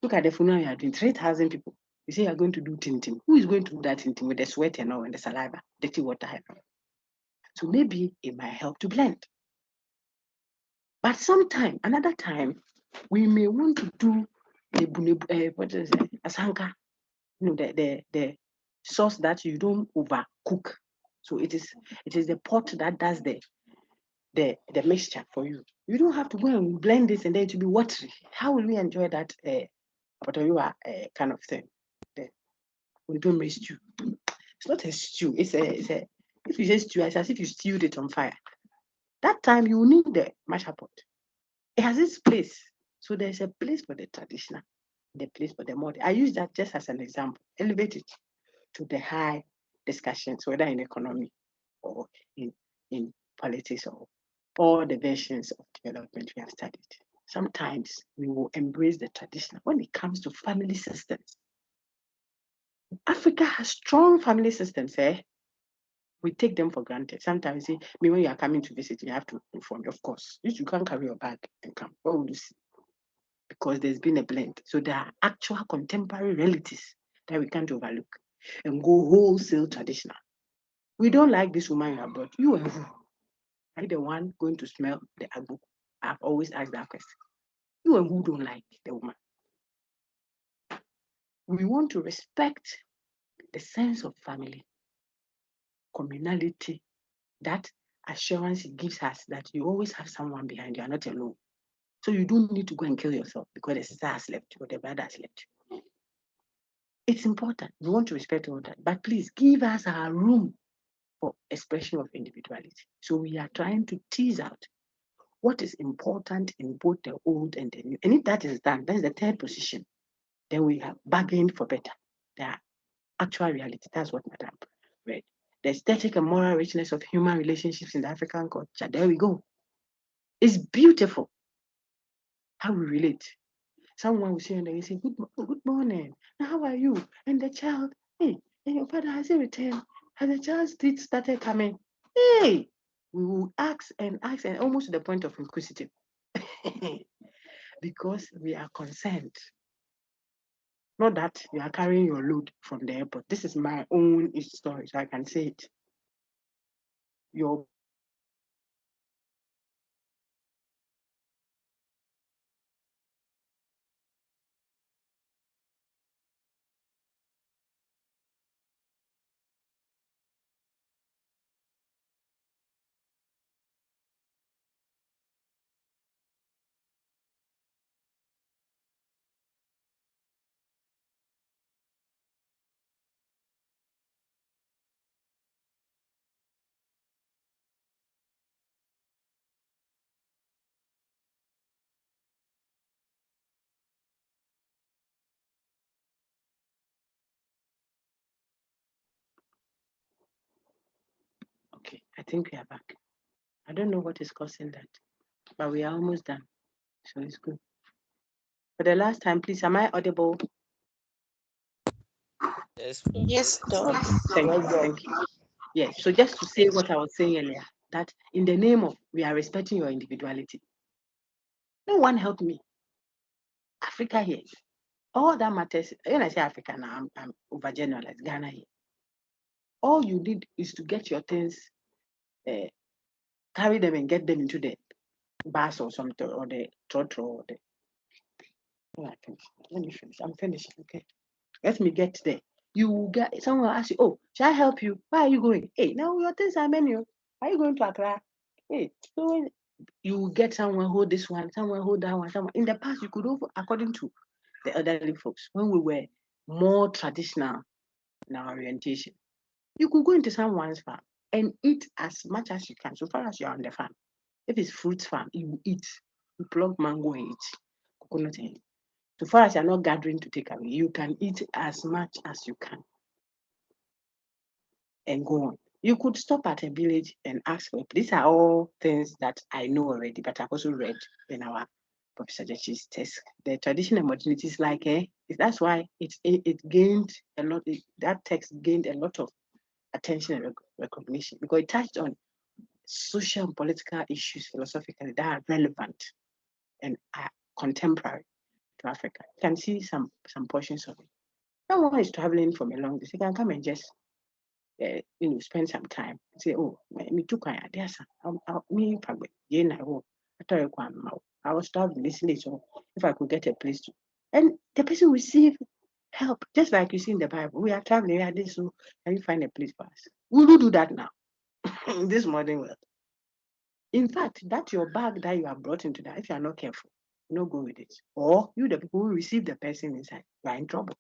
Look at the funeral you are doing. 3,000 people. You say you are going to do tintim. Who is going to do that tintim with the sweat and all and the saliva, dirty water? So maybe it might help to blend. But sometime, another time, we may want to do the what is it? Asanka. The sauce that you don't overcook. So it is the pot that does the mixture for you. You don't have to go and blend this and then it will be watery. How will we enjoy that kind of thing? We don't make stew. It's not a stew. It's a if you say stew, it's as if you stewed it on fire. That time you need the masha pot. It has its place. So there's a place for the traditional, the place for the modern. I use that just as an example. Elevate it to the high discussions, whether in economy or in politics or all the versions of development we have studied. Sometimes we will embrace the traditional when it comes to family systems. Africa has strong family systems, We take them for granted. Sometimes, when you are coming to visit, you have to inform you, of course. You can't carry your bag and come. What will you see? Because there's been a blend. So there are actual contemporary realities that we can't overlook and go wholesale traditional. We don't like this woman you have brought. You and who? Are you the one going to smell the agbo? I've always asked that question. You and who don't like the woman? We want to respect the sense of family, communality, that assurance it gives us that you always have someone behind you, are not alone. So you don't need to go and kill yourself because the sister has left or the brother has left. It's important. We want to respect all that. But please give us our room for expression of individuality. So we are trying to tease out what is important in both the old and the new. And if that is done, that's the third position. Then we have bargained for better. The actual reality. That's what Madam read. The aesthetic and moral richness of human relationships in the African culture. There we go. It's beautiful how we relate. Someone will say, and they say, good morning. Now, how are you? And the child, hey, and your father has he returned? Has the child's teeth started coming? Hey, we will ask and almost to the point of inquisitive. Because we are concerned. Not that you are carrying your load from the airport. This is my own story, so I can say it. Your okay, I think we are back. I don't know what is causing that, but we are almost done. So it's good. For the last time, please, am I audible? Yes. Yes, Doc. Thank you. Yes, so just to say what I was saying earlier, that in the name of we are respecting your individuality. No one helped me. Africa here. All that matters, when I say Africa now, I'm overgeneralized, Ghana here. All you need is to get your things, carry them and get them into the bus or something, or the trotro, or the. Oh, I finish. Let me finish. I'm finishing. Okay. Let me get there. You will get someone will ask you, oh, shall I help you? Where are you going? Hey, now your things are menu. Are you going to Accra? Hey, so you will get someone hold this one, someone hold that one, someone. In the past, you could over, according to the elderly folks, when we were more traditional in our orientation, you could go into someone's farm and eat as much as you can, so far as you're on the farm. If it's fruit farm, you eat. You plug mango and eat. Coconut and eat. So far as you're not gathering to take away, you can eat as much as you can and go on. You could stop at a village and ask for. These are all things that I know already, but I've also read in our Professor Jechi's text. The tradition and modernity is like, that's why it gained a lot. That text gained a lot of attention and recognition because it touched on social and political issues philosophically that are relevant and are contemporary to Africa. You can see some portions of it. Someone is traveling from a long distance, you can come and just spend some time. Say, oh, me too quiet. There's me probably I was traveling this late, so if I could get a place to, and the person will receive help, just like you see in the Bible. We are traveling, we are this, so can you find a place for us? We will do that now in this modern world. In fact, that your bag that you have brought into that, if you are not careful, no go with it. Or you, the people who receive the person inside, you are in trouble.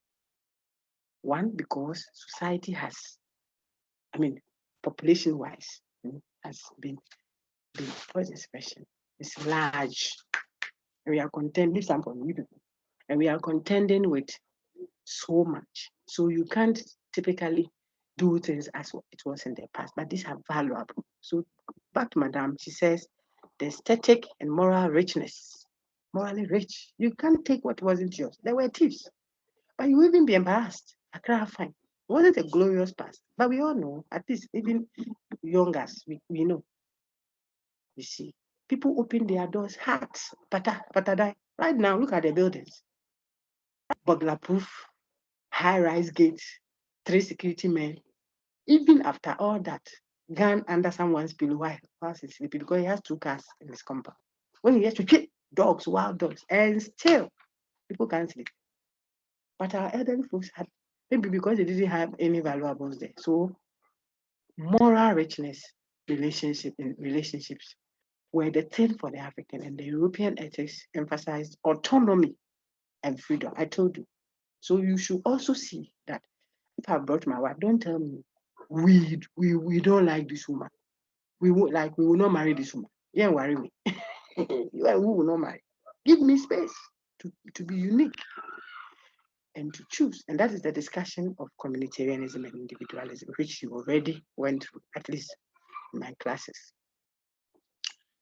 One, because society has, population-wise, has been what's the expression? It's large. And we are contending something with people. And we are contending with so much. So you can't typically do things as it was in the past, but these are valuable. So back to Madame, she says the aesthetic and moral richness, morally rich. You can't take what wasn't yours. There were thieves, but you will even be embarrassed. Accra fine. It wasn't a glorious past, but we all know, at least even young us, we know. You see, people open their doors, hearts, patadai. Right now, look at the buildings. Burglar proof, high-rise gates, 3 security men. Even after all that, gun under someone's pillow while he's sleeping because he has 2 cars in his compound. When he has to kill dogs, wild dogs, and still people can't sleep. But our elderly folks had, maybe because they didn't have any valuables there. So moral richness, relationships were the thing for the African, and the European ethics emphasized autonomy and freedom. I told you. So you should also see that if I brought my wife, don't tell me we don't like this woman. We will not marry this woman. Yeah, worry me. You and we will not marry. Give me space to be unique and to choose. And that is the discussion of communitarianism and individualism, which you already went through, at least in my classes.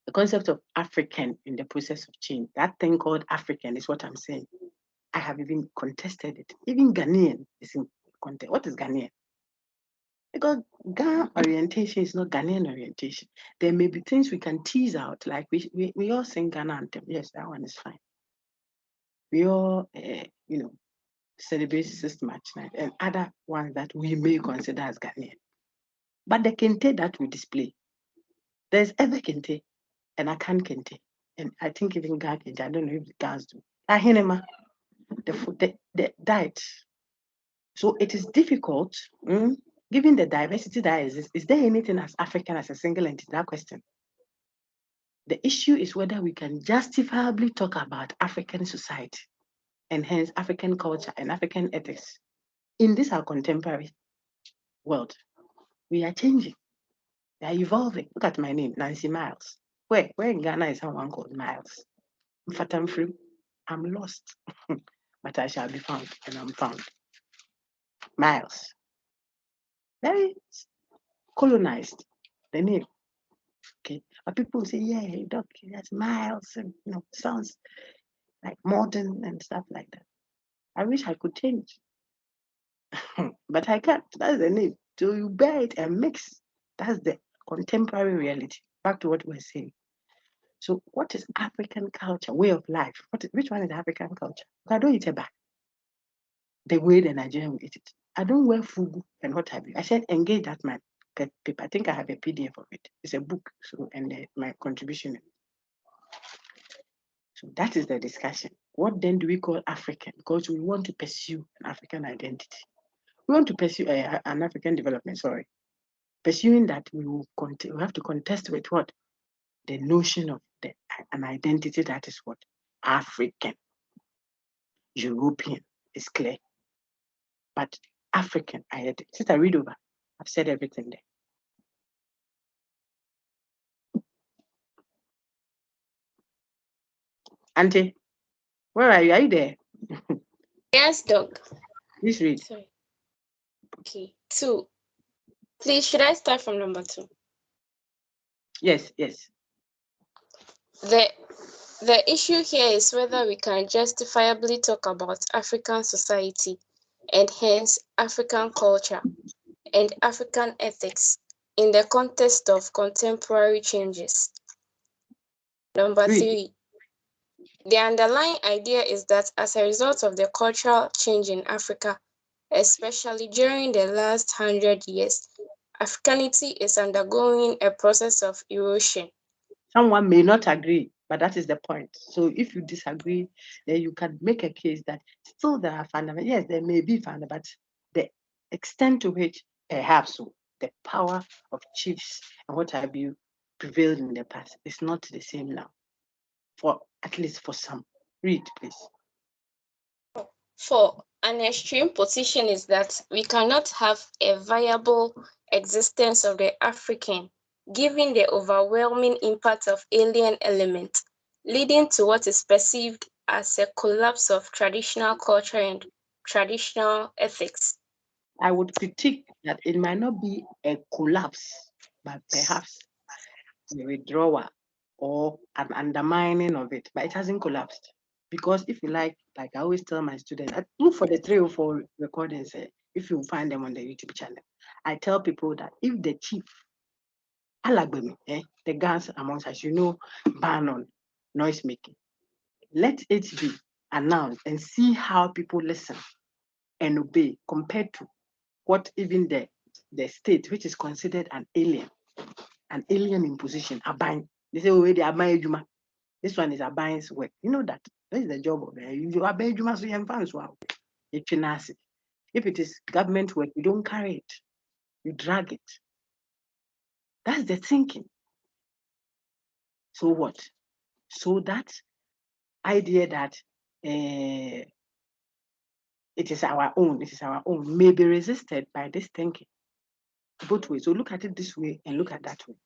The concept of African in the process of change, that thing called African is what I'm saying. I have even contested it. Even Ghanaian is in contest. What is Ghanaian? Because Ghana orientation is not Ghanaian orientation. There may be things we can tease out, like we all sing Ghana anthem. Yes, that one is fine. We all, celebrate Sister March Night and other ones that we may consider as Ghanaian. But the kente that we display, there's Ever Kente and Akan Kente. And I think even Ga Kente, I don't know if the girls do. Ahinema, the food, the diet. So it is difficult, given the diversity that exists. Is there anything as African as a single entity? That question. The issue is whether we can justifiably talk about African society and hence African culture and African ethics in this our contemporary world. We are changing. We are evolving. Look at my name, Nancy Miles. Where in Ghana is someone called Miles? I'm lost, but I shall be found, and I'm found. Miles. Very colonized, the name. Okay, but people say, yeah, doc, that's Miles, and sounds like modern and stuff like that. I wish I could change, but I can't. That's the name. So you bear it and mix. That's the contemporary reality. Back to what we're saying. So what is African culture, way of life? Which one is African culture? I don't eat a bag. The way the Nigerian will eat it. I don't wear fugu and what have you. I said engage that man paper. I think I have a PDF of it. It's a book. So my contribution. So that is the discussion. What then do we call African? Because we want to pursue an African identity. We want to pursue an African development. Sorry, pursuing that we have to contest with what the notion of an identity that is what? African, European is clear. But African identity, since I read over, I've said everything there. Auntie, where are you? Are you there? Yes, Doc. Please read. Sorry. Okay. 2. Please, should I start from number 2? Yes, yes. The issue here is whether we can justifiably talk about African society and hence African culture and African ethics in the context of contemporary changes. Number 3, the underlying idea is that as a result of the cultural change in Africa, especially during the last 100 years, Africanity is undergoing a process of erosion. Someone may not agree, but that is the point. So if you disagree, then you can make a case that still there are fundamental. Yes, there may be fundamental, but the extent to which perhaps the power of chiefs and what have you prevailed in the past is not the same now. For at least for some. Read, please. 4, an extreme position is that we cannot have a viable existence of the African, given the overwhelming impact of alien elements, leading to what is perceived as a collapse of traditional culture and traditional ethics. I would critique that it might not be a collapse, but perhaps a withdrawal or an undermining of it, but it hasn't collapsed. Because if you like I always tell my students, look for the 3 or 4 recordings if you find them on the YouTube channel. I tell people that if the chief, the guns amongst us, ban on noise making, let it be announced and see how people listen and obey compared to what even the state, which is considered an alien imposition, aban. They say, oh, they aban ejuma. This one is aban's work. You know that. That is the job of it. You aban ejuma, so you fans wow. If it is government work, you don't carry it. You drag it. That's the thinking. So what? So that idea that it is our own, may be resisted by this thinking both ways. So look at it this way and look at that way.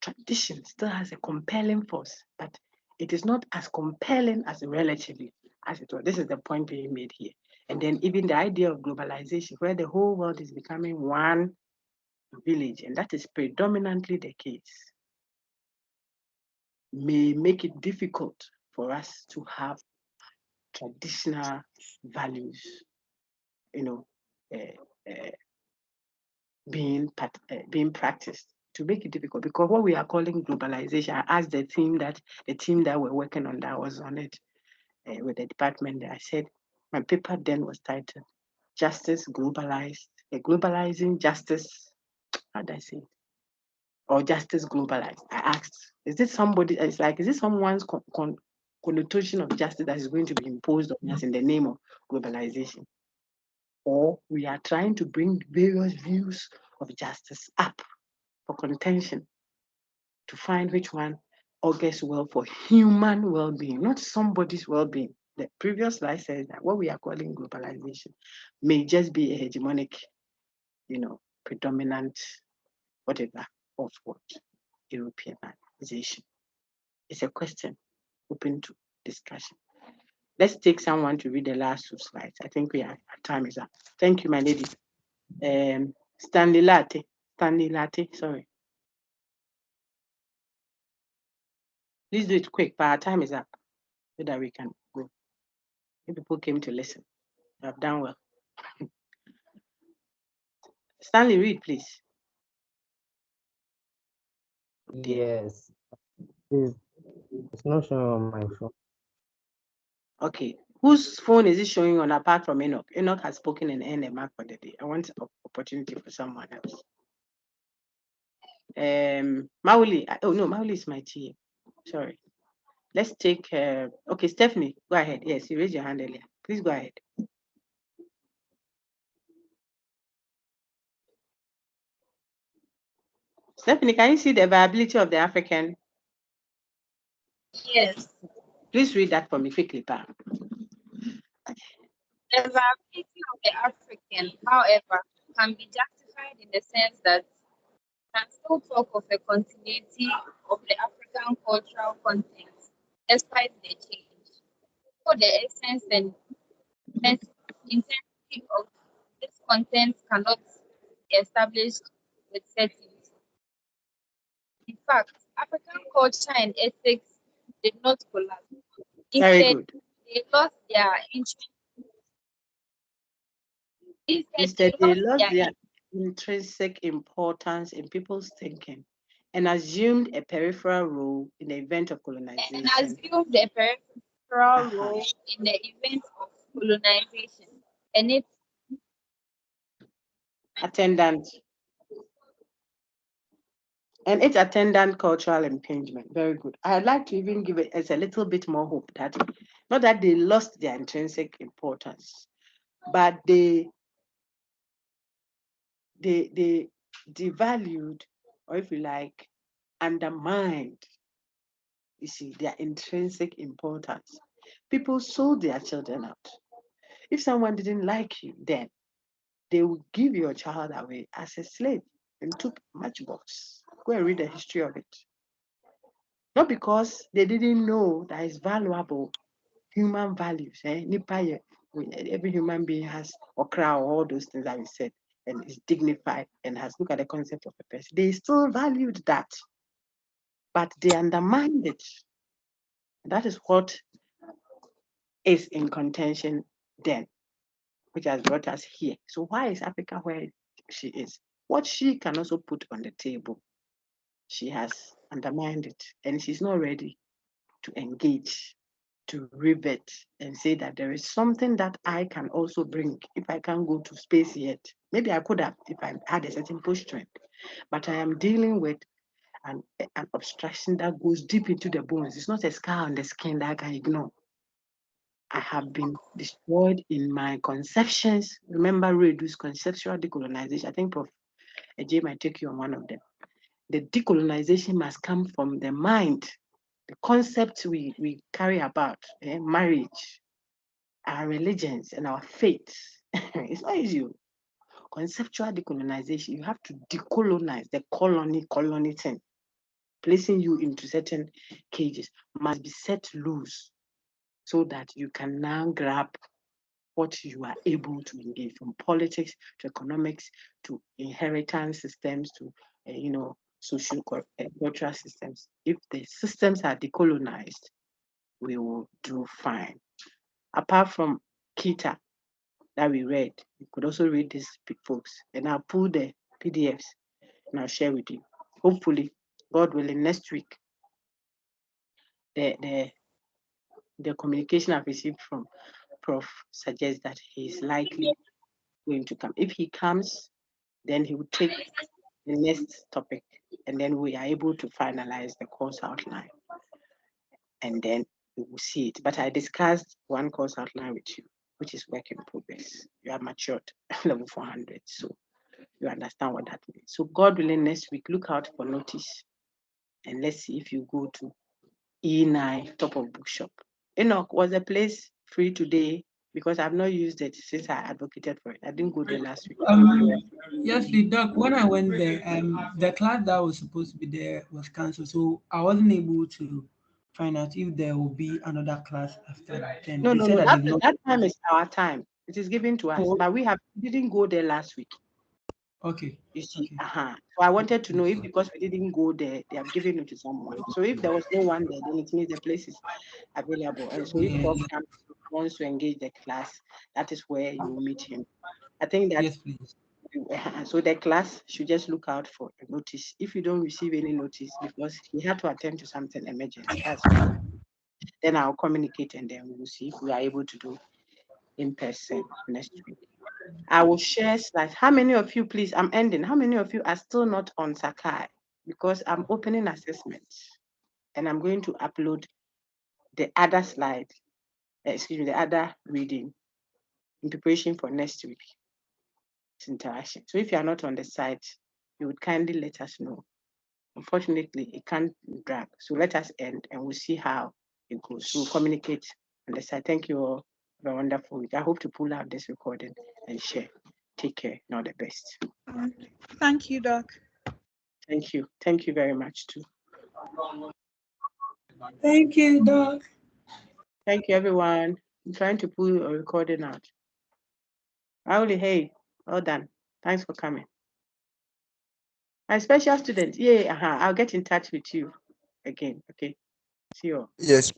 Tradition still has a compelling force, but it is not as compelling as relatively as it was. This is the point being made here. And then even the idea of globalization, where the whole world is becoming one village, and that is predominantly the case, may make it difficult for us to have traditional values, being practiced, to make it difficult. Because what we are calling globalization, I asked the team that we're working on that was on it with the department there. I said my paper then was titled Justice Globalized, Globalizing Justice, how did I say it? Or Justice Globalized. I asked, is this someone's connotation of justice that is going to be imposed on us in the name of globalization? Or we are trying to bring various views of justice up for contention to find which one augurs well for human well-being, not somebody's well-being. The previous slide says that what we are calling globalization may just be a hegemonic, predominant, whatever, of what? Europeanization. It's a question open to discussion. Let's take someone to read the last 2 slides. I think our time is up. Thank you, my lady. Stanley Latte, sorry. Please do it quick, but our time is up so that we can go. If people came to listen, you have done well. Stanley, read, please. Yes. It's not showing on my phone. Okay. Whose phone is it showing on apart from Enoch? Enoch has spoken and earned a mark for the day. I want an opportunity for someone else. Mauli. Oh no, Mauli is my TA. Sorry. Let's take okay, Stephanie, go ahead. Yes, you raised your hand earlier. Please go ahead. Stephanie, can you see the viability of the African Yes. Please read that for me quickly, Pa. The variability of the African, however, can be justified in the sense that we can still talk of a continuity of the African cultural content despite the change. So the essence and intensity of this content cannot be established with certainty. In fact, African culture and ethics did not collapse. Very Instead, good. they lost their interest. Instead, they lost their intrinsic importance in people's thinking and assumed a peripheral role in the event of colonization. And assumed a peripheral role in the event of colonization and its attendant cultural impingement. Very good. I'd like to even give it as a little bit more hope that not that they lost their intrinsic importance, but they devalued, or if you like, undermined, you see, their intrinsic importance. People sold their children out. If someone didn't like you, then they would give your child away as a slave and took matchbox. Go and read the history of it. Not because they didn't know that it's valuable human values. Every human being has okra or all those things that we said and is dignified and has look at the concept of a person. They still valued that, but they undermined it. That is what is in contention then, which has brought us here. So why is Africa where she is? What she can also put on the table, she has undermined it, and she's not ready to engage, to rivet, and say that there is something that I can also bring if I can't go to space yet. Maybe I could have if I had a certain push strength, but I am dealing with an obstruction that goes deep into the bones. It's not a scar on the skin that I can ignore. I have been destroyed in my conceptions. Remember Redu's conceptual decolonization. I think Prof. Ajay might take you on one of them. The decolonization must come from the mind, the concepts we carry about, marriage, our religions, and our faiths. It's not easy. Conceptual decolonization, you have to decolonize the colony thing. Placing you into certain cages must be set loose so that you can now grab what you are able to engage, from politics to economics to inheritance systems to social cultural systems. If the systems are decolonized, we will do fine. Apart from Kita that we read, you could also read these folks, and I'll pull the PDFs and I'll share with you. Hopefully, God willing, next week, the communication I've received from Prof suggests that he's likely going to come. If he comes, then he will take the next topic, and then we are able to finalize the course outline, and then we will see it. But I discussed one course outline with you, which is work in progress. You are matured level 400, so you understand what that means. So God willing, next week, look out for notice, and let's see if you go to E9 top of bookshop. Enoch, was the place free today? Because I've not used it since I advocated for it. I didn't go there last week. Yes, Doc. When I went there, the class that was supposed to be there was cancelled, so I wasn't able to find out if there will be another class after that. Then No, they said that that, they've not. that time is our time. It is given to us, Oh, but we didn't go there last week. okay. You see, Okay. So I wanted to know if because we didn't go there, they have given it to someone. So if there was no one there, then it means the place is available. And so if Prof Yeah. wants to engage the class, that is where you will meet him. I think that Yes, please. so the class should just look out for a notice. If you don't receive any notice because he had to attend to something emergent, that's fine. Then I'll communicate and then we'll see if we are able to do in person next week. I will share slides. How many of you, please, I'm ending. How many of you are still not on Sakai? Because I'm opening assessments and I'm going to upload the other slide, the other reading in preparation for next week's interaction. So if you are not on the site, you would kindly let us know. Unfortunately, it can't drag. So let us end and we'll see how it goes. We'll communicate on the side. Thank you all. Have a wonderful week. I hope to pull out this recording and share. Take care. All the best. Thank you, Doc. Thank you. Thank you very much too. Thank you, Doc. Thank you, everyone. I'm trying to pull a recording out. Auli, hey, well done. Thanks for coming. My special student, yeah, I'll get in touch with you again. Okay. See you all. Yes.